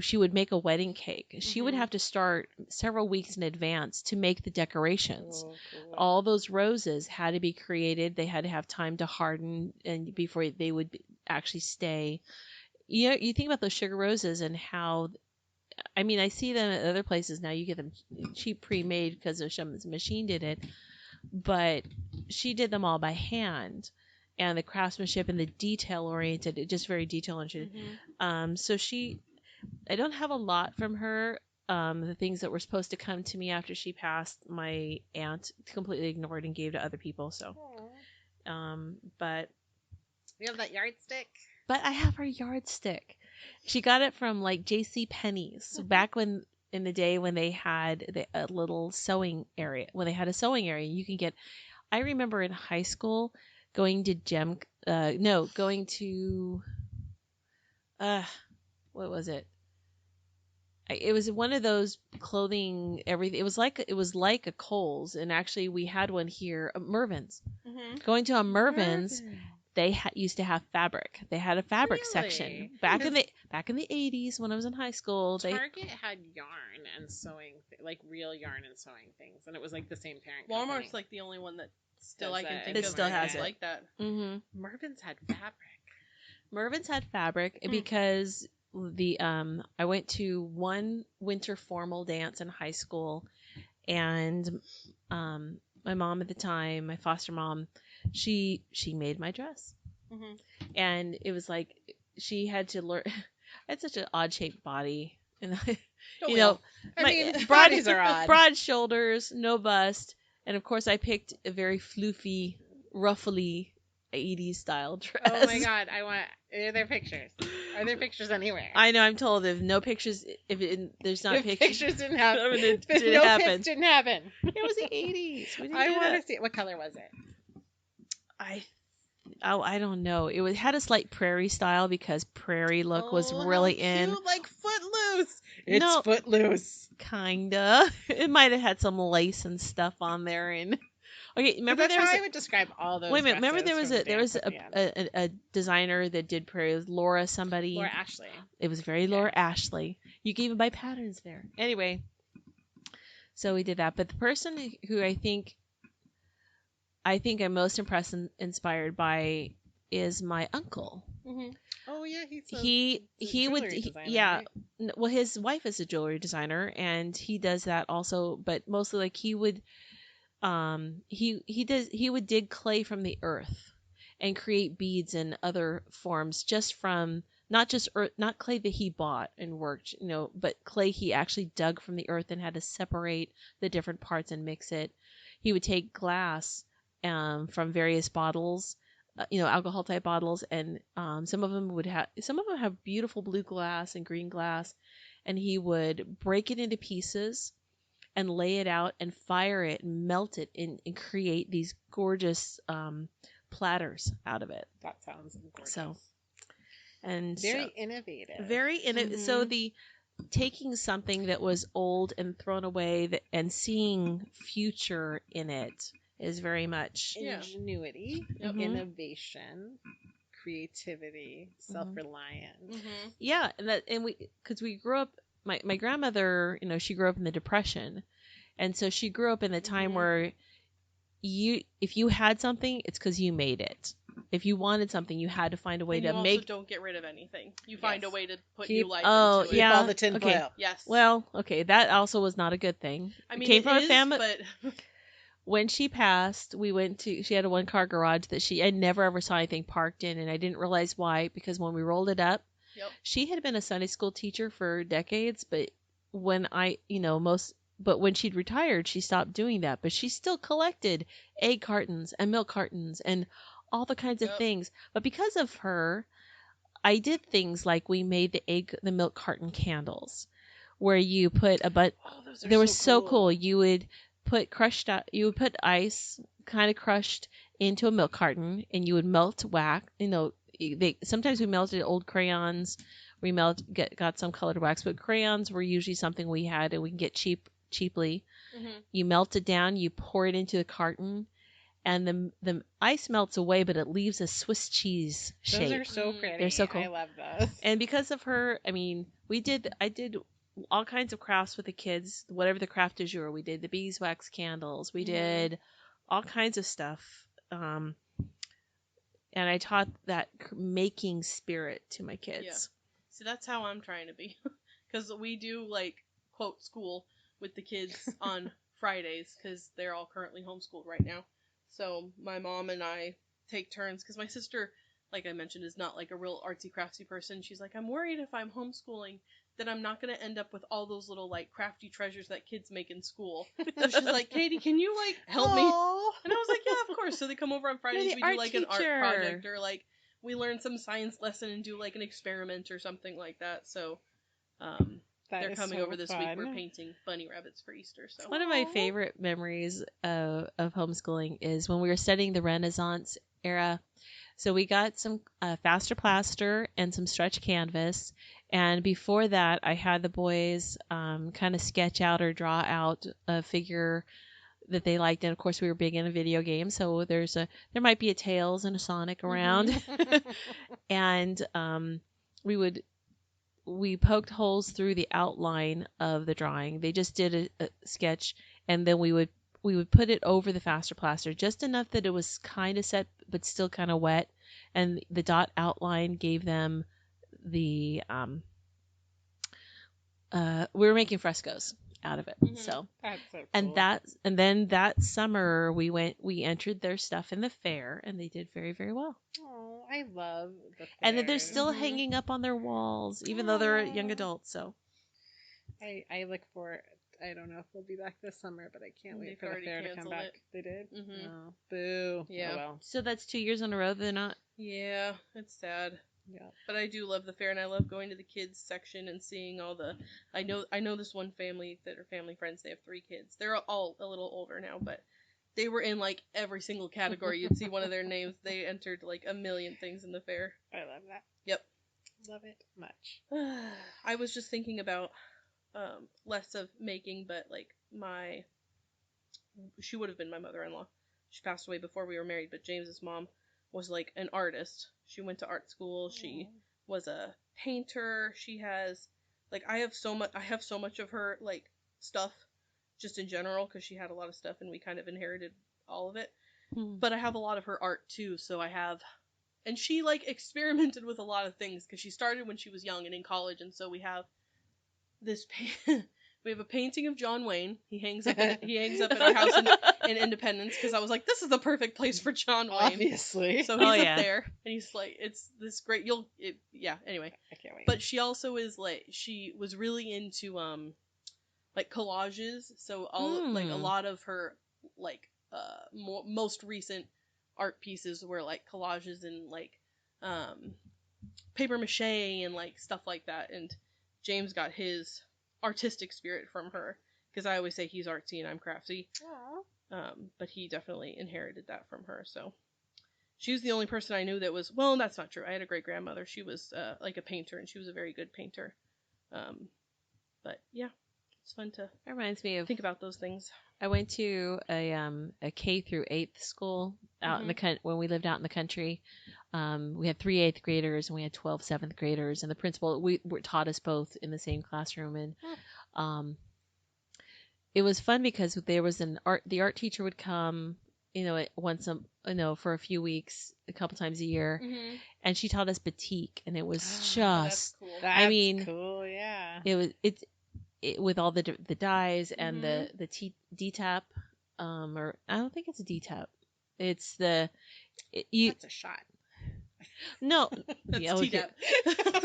she would make a wedding cake. She would have to start several weeks in advance to make the decorations. Oh, cool. All those roses had to be created. They had to have time to harden and before they would actually stay. You think about those sugar roses and how, I see them at other places now. You get them cheap pre-made because some machine did it. But she did them all by hand. And the craftsmanship and the detail-oriented, just very detail-oriented. So I don't have a lot from her. The things that were supposed to come to me after she passed, my aunt completely ignored and gave to other people. So, but you have that yardstick. But I have her yardstick. She got it from like J.C. Penney's back in the day when they had a little sewing area. When they had a sewing area, you can get. I remember in high school going to what was it? It was one of those clothing everything. It was like a Kohl's, and actually we had one here, Mervyn's. Going to a Mervyn's, they used to have fabric. They had a fabric section back in the 80s when I was in high school. Target had yarn and sewing, like real yarn and sewing things, and it was like the same parent. Walmart's company. like the only one that still I can think it of still has it like that. Mervyn's had fabric. Mervyn's had fabric because I went to one winter formal dance in high school, and my mom at the time, my foster mom, she made my dress, and it was like she had to learn. I had such an odd shaped body, and bodies are odd. Broad shoulders, no bust, and of course I picked a very floofy, ruffly 80s style dress. Oh my god, are there pictures? Are there pictures anywhere? I know, I'm told if no pictures, there's not pictures. Pictures didn't happen. It didn't happen. Didn't happen. It was the 80s. I want to see. What color was it? I don't know. It had a slight prairie style because prairie look was really in. Cute, like Footloose. It's Footloose. Kinda. It might have had some lace and stuff on there, and okay. Remember that's how I would describe all those. Wait a minute. Remember there was a designer that did prairie. It was Laura Ashley. It was very Laura Ashley. You can even buy patterns there. Anyway, so we did that. But the person who I think I'm most impressed and inspired by is my uncle. Mm-hmm. Oh yeah, he would designer, right? well, his wife is a jewelry designer, and he does that also, but mostly like he would he would dig clay from the earth and create beads and other forms just from not just earth, not clay that he bought and worked, but clay he actually dug from the earth and had to separate the different parts and mix it. He would take glass from various bottles, alcohol type bottles, and some of them have beautiful blue glass and green glass, and he would break it into pieces and lay it out and fire it and melt it and create these gorgeous platters out of it. That sounds gorgeous. So, and very innovative. Very innovative. Mm-hmm. So the taking something that was old and thrown away and seeing future in it is very much ingenuity, innovation, creativity, self-reliance. Mm-hmm. Yeah, and because we grew up. My grandmother, she grew up in the Depression, and so she grew up in the time where if you had something, it's because you made it. If you wanted something, you had to find a way to make. You also don't get rid of anything. You find a way to put new life into it. Yeah. Keep all the tin foil. Yes. Well, okay, that also was not a good thing. I mean, it came from a family. But when she passed, she had a 1-car garage that I never ever saw anything parked in, and I didn't realize why, because when we rolled it up, she had been a Sunday school teacher for decades, but when when she'd retired, she stopped doing that. But she still collected egg cartons and milk cartons and all the kinds of things. But because of her, I did things like we made the milk carton candles, where you put they were so cool. You would put ice kind of crushed into a milk carton, and you would melt wax. Sometimes we melted old crayons. We got some colored wax, but crayons were usually something we had and we can get cheaply. Mm-hmm. You melt it down, you pour it into the carton, and the ice melts away, but it leaves a Swiss cheese shape. Those are so pretty. They're so cool. I love those. And because of her, I did all kinds of crafts with the kids, whatever the craft du jour. We did the beeswax candles. We did all kinds of stuff. And I taught that making spirit to my kids. Yeah. So that's how I'm trying to be. Because we do, quote, school with the kids on Fridays, because they're all currently homeschooled right now. So my mom and I take turns, because my sister, like I mentioned, is not a real artsy craftsy person. She's like, I'm worried if I'm homeschooling that I'm not going to end up with all those little crafty treasures that kids make in school. So she's like, Katie, can you help me? And I was like, yeah, of course. So they come over on Fridays, we do an art project, or we learn some science lesson and do an experiment or something like that. So they're coming over this week. We're painting bunny rabbits for Easter. So one of my favorite memories of homeschooling is when we were studying the Renaissance era. So we got some faster plaster and some stretch canvas. And before that, I had the boys kind of sketch out or draw out a figure that they liked. And of course, we were big into video games. So there might be a Tails and a Sonic around. And we poked holes through the outline of the drawing. They just did a sketch, and then we would put it over the faster plaster just enough that it was kind of set but still kind of wet, and the dot outline gave them the we were making frescoes out of it. So that's so cool. And then that summer we entered their stuff in the fair, and they did very, very well. Oh, I love the fair. And that they're still hanging up on their walls, even though they're young adults. So I look for. I don't know if they'll be back this summer, but I can't wait for the fair to come back. They did? Mm-hmm. Oh, boo. Yeah. Oh, well. So that's 2 years in a row they're not? Yeah, it's sad. Yeah. But I do love the fair, and I love going to the kids section and seeing all the... I know this one family that are family friends. They have 3 kids. They're all a little older now, but they were in every single category. You'd see one of their names. They entered a million things in the fair. I love that. Yep. Love it much. I was just thinking about less of making, but she would have been my mother-in-law. She passed away before we were married, but James's mom was an artist. She went to art school. She was a painter. She has I have so much of her stuff just in general, because she had a lot of stuff and we kind of inherited all of it. But I have a lot of her art too. So I have and she like experimented with a lot of things because she started when she was young and in college, and so we have this we have a painting of John Wayne. He hangs up in our house in Independence because I was like, this is the perfect place for John Wayne. Obviously. So he's up there, and he's like, it's this great. Anyway. I can't wait. But she also is like, she was really into like collages. So like a lot of her like most recent art pieces were like collages and like paper mache and like stuff like that. And James got his artistic spirit from her, because I always say he's artsy and I'm crafty. But he definitely inherited that from her. So she was the only person I knew that was, well, that's not true. I had a great grandmother. She was like a painter, and she was a very good painter. But yeah, it's fun to. That reminds me of think about those things. I went to a K through 8th school out in the when we lived out in the country. We had 3 8th graders and we had 12 7th graders, and the principal taught us both in the same classroom. And it was fun because there was the art teacher would come, for a few weeks, a couple times a year, and she taught us batik, and it was just that's cool. That's cool, yeah. It with all the dyes and the D-tap, or I don't think it's a D-tap. It's that's a shot. No, that's T-tap.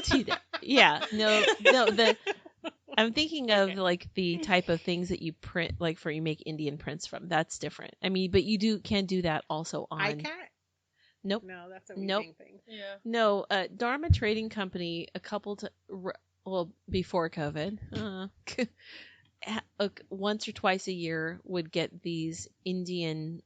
T-tap. Yeah, no. I'm thinking of like the type of things that you print, like for you make Indian prints from. That's different. I mean, but you can do that also on. ICAT? Nope. No, that's a weaving thing. Yeah. No, Dharma Trading Company before COVID, once or twice a year would get these Indian.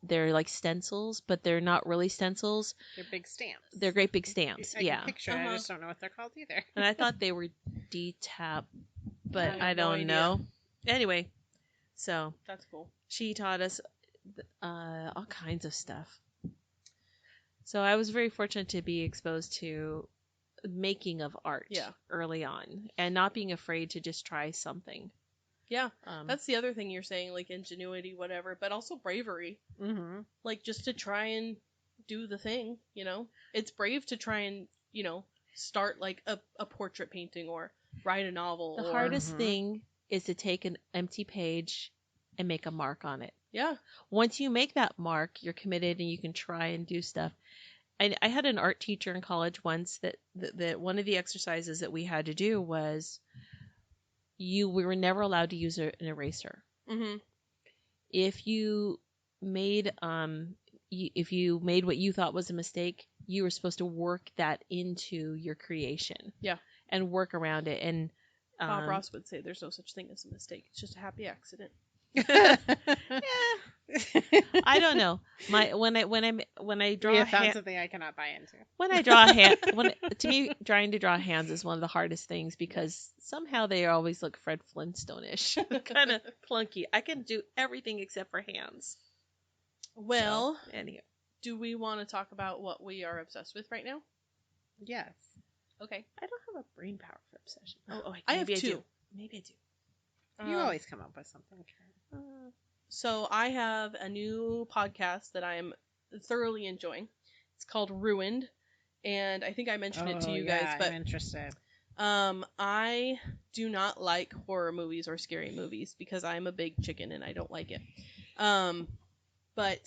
They're like stencils, but they're not really stencils. They're big stamps. They're great big stamps. I can picture it. I just don't know what they're called either. And I thought they were D-tap, but I don't idea. know. Anyway, so that's cool. She taught us all kinds of stuff. So I was very fortunate to be exposed to making of art early on, and not being afraid to just try something. Yeah, that's the other thing you're saying, like ingenuity, whatever, but also bravery. Mm-hmm. Like just to try and do the thing, It's brave to try and, start like a portrait painting or write a novel. The hardest thing is to take an empty page and make a mark on it. Yeah. Once you make that mark, you're committed and you can try and do stuff. I had an art teacher in college once that one of the exercises that we had to do was we were never allowed to use an eraser. Mm-hmm. If you made what you thought was a mistake, you were supposed to work that into your creation. Yeah. And work around it. And Bob Ross would say there's no such thing as a mistake. It's just a happy accident. I don't know. When I draw we have found something I cannot buy into. When I draw a hand, to me, trying to draw hands is one of the hardest things because somehow they always look Fred Flintstone-ish, kind of clunky. I can do everything except for hands. Well, so, anyhow, do we want to talk about what we are obsessed with right now? Yes. Okay. I don't have a brain power for obsession. I have two. Maybe I do. You always come up with something. So I have a new podcast that I am thoroughly enjoying. It's called Ruined, and I think I mentioned it to you guys. But I'm interested. I do not like horror movies or scary movies because I'm a big chicken and I don't like it. But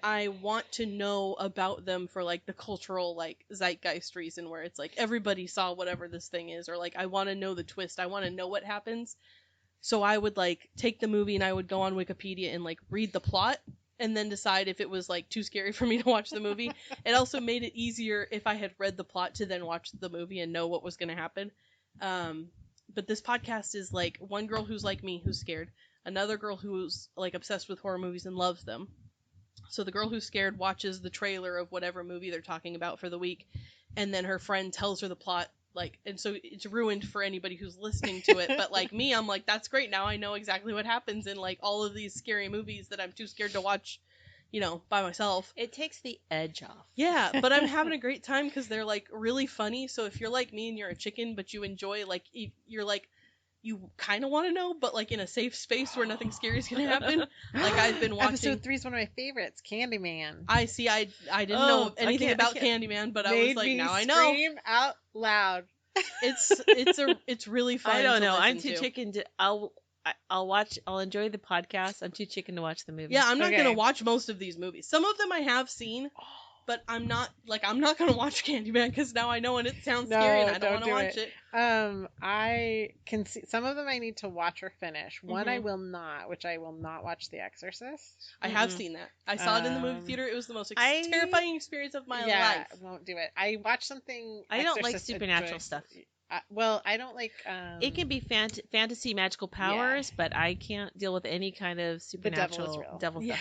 I want to know about them for like the cultural like zeitgeist reason, where it's like everybody saw whatever this thing is, or like I want to know the twist. I want to know what happens. So I would like take the movie and I would go on Wikipedia and like read the plot and then decide if it was like too scary for me to watch the movie. It also made it easier if I had read the plot to then watch the movie and know what was going to happen. But this podcast is like one girl who's like me, who's scared, another girl who's like obsessed with horror movies and loves them. So the girl who's scared watches the trailer of whatever movie they're talking about for the week, and then her friend tells her the plot. Like, and so it's ruined for anybody who's listening to it. But like me, I'm like, that's great. Now I know exactly what happens in like all of these scary movies that I'm too scared to watch, by myself. It takes the edge off. Yeah, but I'm having a great time because they're like really funny. So if you're like me and you're a chicken, but you enjoy like you're like, you kind of want to know, but like in a safe space where nothing scary is going to happen. Like I've been watching. Episode 3 is one of my favorites, Candyman. I see. I didn't know anything about Candyman, but I was like, now I know. Scream out loud. It's really fun. I don't know. I'm too chicken to. I'll watch. I'll enjoy the podcast. I'm too chicken to watch the movie. Yeah, I'm not gonna watch most of these movies. Some of them I have seen, but I'm not gonna watch Candyman because now I know and it sounds scary and I don't want to watch it. I can see some of them I need to watch or finish. One I will not, which I will not watch The Exorcist. I have seen that. I saw it in the movie theater. It was the most terrifying experience of my life. I won't do it. I watched something. I don't like supernatural stuff. Well, I don't like. It can be fantasy magical powers, but I can't deal with any kind of supernatural devil stuff.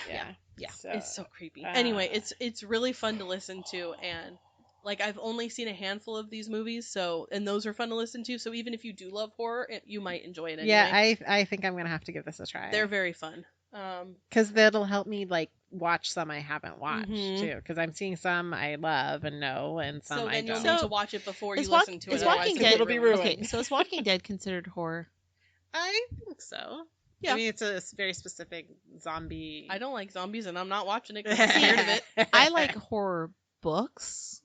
Yeah. So, it's so creepy. Anyway, it's really fun to listen to, and like I've only seen a handful of these movies, and those are fun to listen to. So even if you do love horror, you might enjoy it anyway. Yeah, I think I'm gonna have to give this a try. They're very fun. Because that'll help me like watch some I haven't watched too. Because I'm seeing some I love and know, and some I don't. So you'll need to watch it before you listen to it. Is Walking Dead? It'll be ruined. Okay, so is Walking Dead considered horror? I think so. Yeah. I mean, it's a very specific zombie. I don't like zombies, and I'm not watching it because I'm scared of it. I like horror books.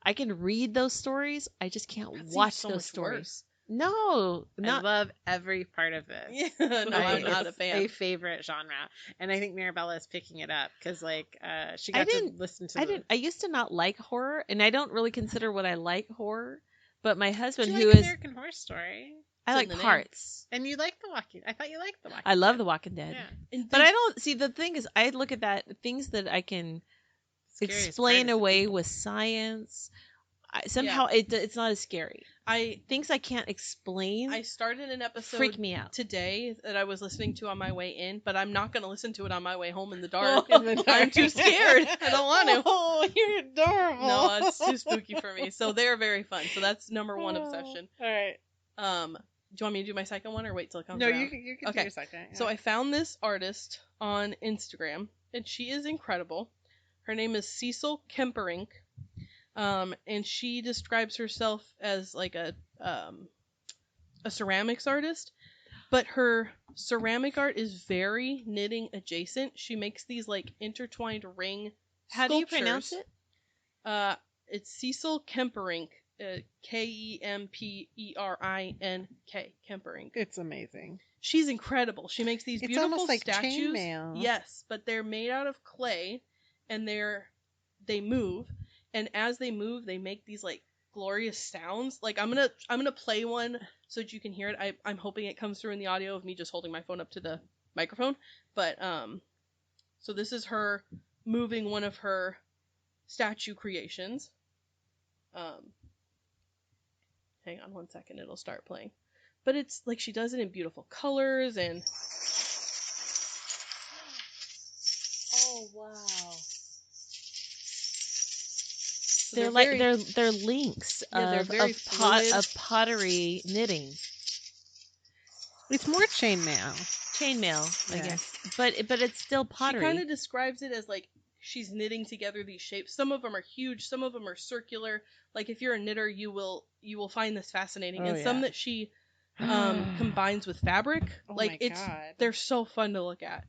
I can read those stories. I just can't watch those stories. Worse. No, I love every part of this. Yeah, no, I'm not a fan. A favorite genre, and I think Marabella is picking it up because, like, she got to listen to. I used to not like horror, and I don't really consider what I like horror. But my husband, who is American Horror Story, I like parts. And you like The Walking. I thought you liked The Walking. I love The Walking Dead. Yeah. But I don't see the thing is I look at that things that I can explain away with science. Somehow it's not as scary. Things I can't explain. I started an episode freak me out today that I was listening to on my way in, but I'm not going to listen to it on my way home in the dark. I'm too scared. I don't want to. Oh, you're adorable. No, it's too spooky for me. So they're very fun. So that's number one obsession. All right. Do you want me to do my second one or wait till it comes around? No, you can do your second. Yeah. So I found this artist on Instagram, and she is incredible. Her name is Cecil Kemperink. And she describes herself as like a ceramics artist, but her ceramic art is very knitting adjacent. She makes these like intertwined ring sculptures. How do you pronounce it? It's Cecil Kemperink, Kemperink, Kemperink. It's amazing. She's incredible. She makes these beautiful almost like statues. Chainmail. Yes, but they're made out of clay, and they move. And as they move, they make these like glorious sounds. Like I'm gonna play one so that you can hear it. I'm hoping it comes through in the audio of me just holding my phone up to the microphone. But so this is her moving one of her statue creations. Hang on one second, it'll start playing. But it's like she does it in beautiful colors and. Oh wow. They're like they're links of pottery knitting. It's more chainmail, I guess, but it's still pottery. She kind of describes it as like she's knitting together these shapes. Some of them are huge, some of them are circular. Like if you're a knitter, you will find this fascinating. Some that she combines with fabric. Oh like they're so fun to look at.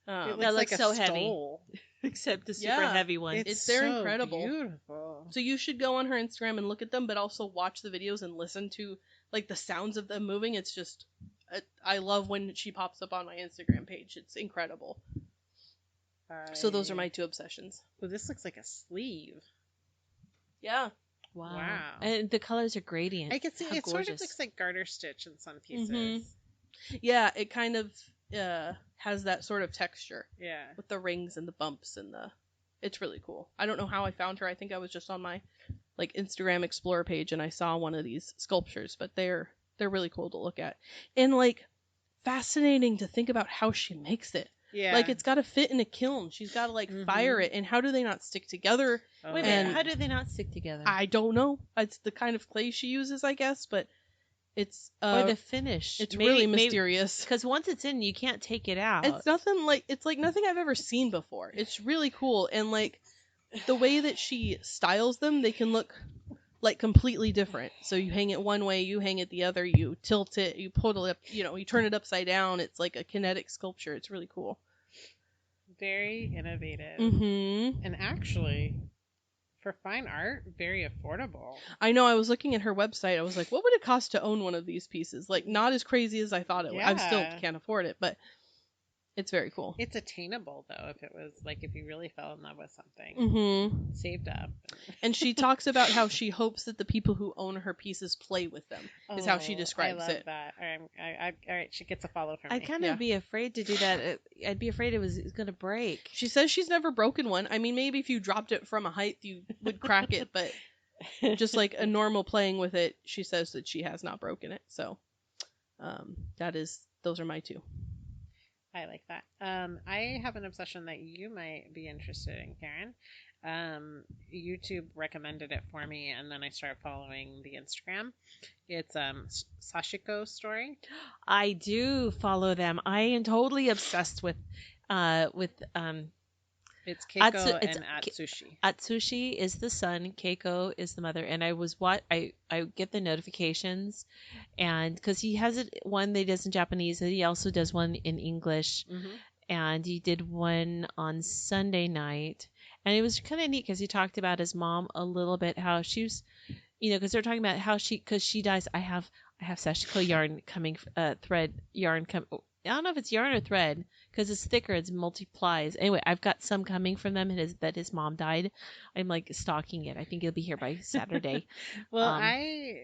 It looks like so heavy. Except the super heavy one. They're so incredible. Beautiful. So you should go on her Instagram and look at them, but also watch the videos and listen to like the sounds of them moving. It's just, I love when she pops up on my Instagram page. It's incredible. So those are my two obsessions. Well, this looks like a sleeve. Yeah. Wow. And the colors are gradient. I can see it sort of looks like garter stitch in some pieces. Mm-hmm. Yeah, it kind of has that sort of texture. Yeah. With the rings and the bumps and it's really cool. I don't know how I found her. I think I was just on my like Instagram Explorer page and I saw one of these sculptures, but they're really cool to look at. And like fascinating to think about how she makes it. Yeah. Like it's got to fit in a kiln. She's got to like fire it. And how do they not stick together? Wait a minute. How do they not stick together? I don't know. It's the kind of clay she uses, I guess, but it's or the finish. It's really mysterious because once it's in, you can't take it out. It's like nothing I've ever seen before. It's really cool, and like the way that she styles them, they can look like completely different. So you hang it one way, you hang it the other, you tilt it, you pull it up, you turn it upside down. It's like a kinetic sculpture. It's really cool. Very innovative. Mm-hmm. And actually, for fine art, very affordable. I know. I was looking at her website. I was like, what would it cost to own one of these pieces? Like, not as crazy as I thought it would. I still can't afford it, but it's very cool. It's attainable, though, if it was, like, if you really fell in love with something. Saved up. And she talks about how she hopes that the people who own her pieces play with them, is how she describes it. I love that. All right, she gets a follow from me. I'd kind of be afraid to do that. I'd be afraid it was going to break. She says she's never broken one. I mean, maybe if you dropped it from a height, you would crack it, but just like a normal playing with it, she says that she has not broken it. So those are my two. I like that. I have an obsession that you might be interested in, Karin. YouTube recommended it for me, and then I started following the Instagram. It's Sashiko Story. I do follow them. I am totally obsessed with it's Keiko and Atsushi. Atsushi is the son, Keiko is the mother, and I get the notifications, and because he has one that he does in Japanese, and he also does one in English, and he did one on Sunday night, and it was kind of neat because he talked about his mom a little bit, how she was, because they're talking about how because she dies. I have Sashiko yarn coming, thread yarn come. I don't know if it's yarn or thread because it's thicker. It multiplies. Anyway, I've got some coming from them that his mom died. I'm like stalking it. I think it'll be here by Saturday. Well, I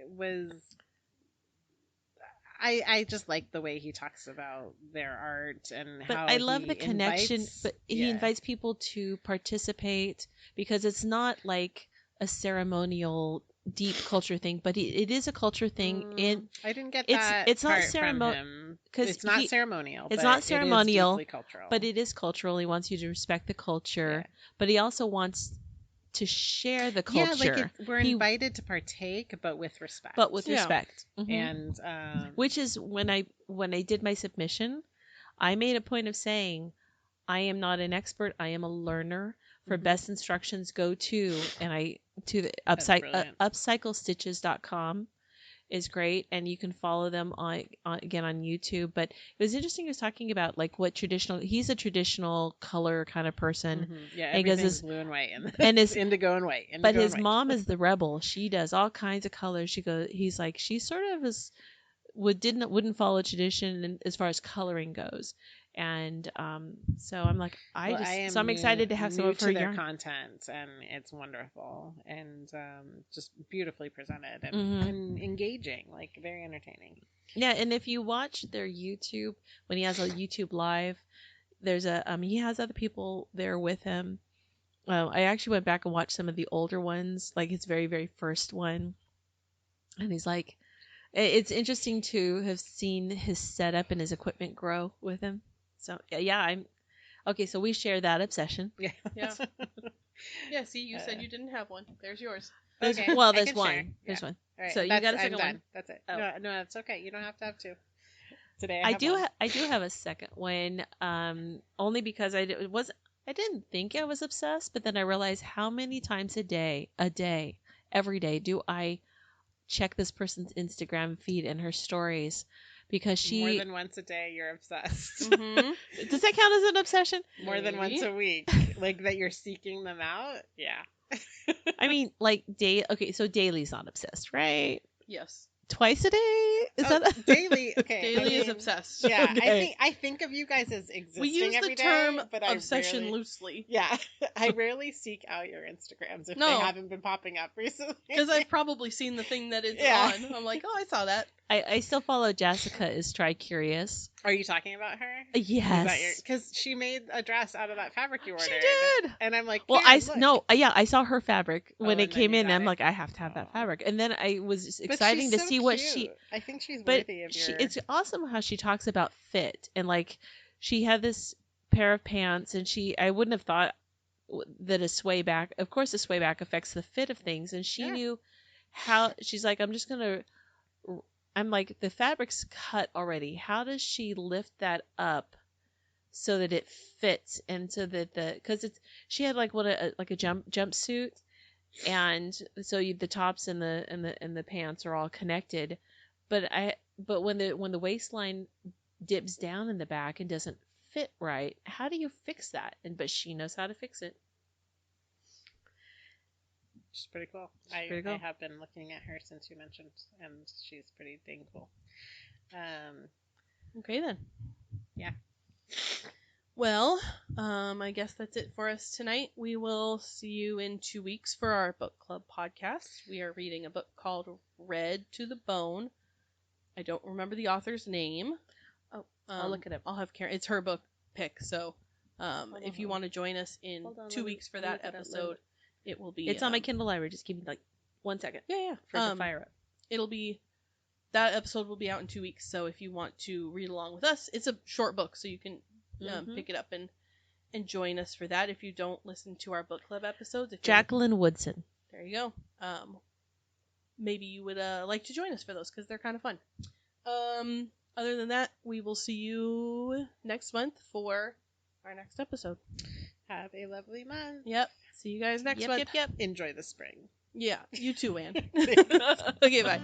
just like the way he talks about their art and but how I love the connection. But he invites people to participate because it's not like a ceremonial deep culture thing, but it is a culture thing. I didn't get that. It's not ceremonial because it's not ceremonial. It's not ceremonial, it is cultural. But it is cultural. He wants you to respect the culture, but he also wants to share the culture. Yeah, like we're invited to partake, but with respect. But with respect, and which is when I did my submission, I made a point of saying, I am not an expert. I am a learner. For best instructions, go to the upcyclestitches.com is great, and you can follow them on YouTube. But it was interesting. He was talking about like what he's a traditional color kind of person. Yeah, everything's blue and white, and his indigo and white. But his mom is the rebel. She does all kinds of colors. He's like, she sort of wouldn't follow tradition as far as coloring goes. And so I'm like, I'm excited to have some of her their content, and it's wonderful and just beautifully presented and, and engaging, like very entertaining. Yeah, and if you watch their YouTube when he has a YouTube live, there's he has other people there with him. I actually went back and watched some of the older ones, like his very, very first one, and he's like, it's interesting to have seen his setup and his equipment grow with him. So I'm okay. So we share that obsession. Yeah. Yeah. See, you said you didn't have one. There's yours. Okay. Well, there's one. Share. There's one. All right. So you got a second one. That's it. Oh. No, it's okay. You don't have to have two. Today I do have a second one. Only because I didn't think I was obsessed, but then I realized how many times a day, every day, do I check this person's Instagram feed and her stories. Because more than once a day, you're obsessed. Does that count as an obsession? More than once a week, like that you're seeking them out. Yeah. I mean, like okay, so daily's not obsessed, right? Yes. Twice a day? Is that daily? Okay. Daily is obsessed. Yeah, okay. I think of you guys as existing. We use every the term day, but obsession loosely. Yeah, I rarely seek out your Instagrams if they haven't been popping up recently. Because I've probably seen the thing that it's on. I'm like, oh, I saw that. I still follow Jessica is Try Curious. Are you talking about her? Yes. Because she made a dress out of that fabric you ordered. She did. And I'm like, well, I saw her fabric when it came in. And I'm like, I have to have that fabric. And then I was excited to see what she. I think she's worthy of It's awesome how she talks about fit and like she had this pair of pants and I wouldn't have thought that a sway back. Of course, a sway back affects the fit of things, and she knew how. She's like, I'm like, the fabric's cut already. How does she lift that up so that it fits, and so that because she had like a jumpsuit, and so the tops and the pants are all connected, but when the waistline dips down in the back and doesn't fit right, how do you fix that? But she knows how to fix it. She's pretty cool. I have been looking at her since you mentioned, and she's pretty dang cool. Okay then. Yeah. Well, I guess that's it for us tonight. We will see you in 2 weeks for our book club podcast. We are reading a book called Red to the Bone. I don't remember the author's name. Oh, I'll look it up. I'll have Karin. It's her book pick, so if you want to join us in 2 weeks for that episode, it will be... It's on my Kindle library. Just give me like 1 second. Yeah. For it to fire up. It'll be... That episode will be out in 2 weeks, so if you want to read along with us, it's a short book, so you can pick it up and join us for that if you don't listen to our book club episodes. Jacqueline Woodson. There you go. Maybe you would like to join us for those because they're kind of fun. Other than that, we will see you next month for our next episode. Have a lovely month. Yep. See you guys next month. Yep. Enjoy the spring. Yeah. You too, Anne. Okay, bye.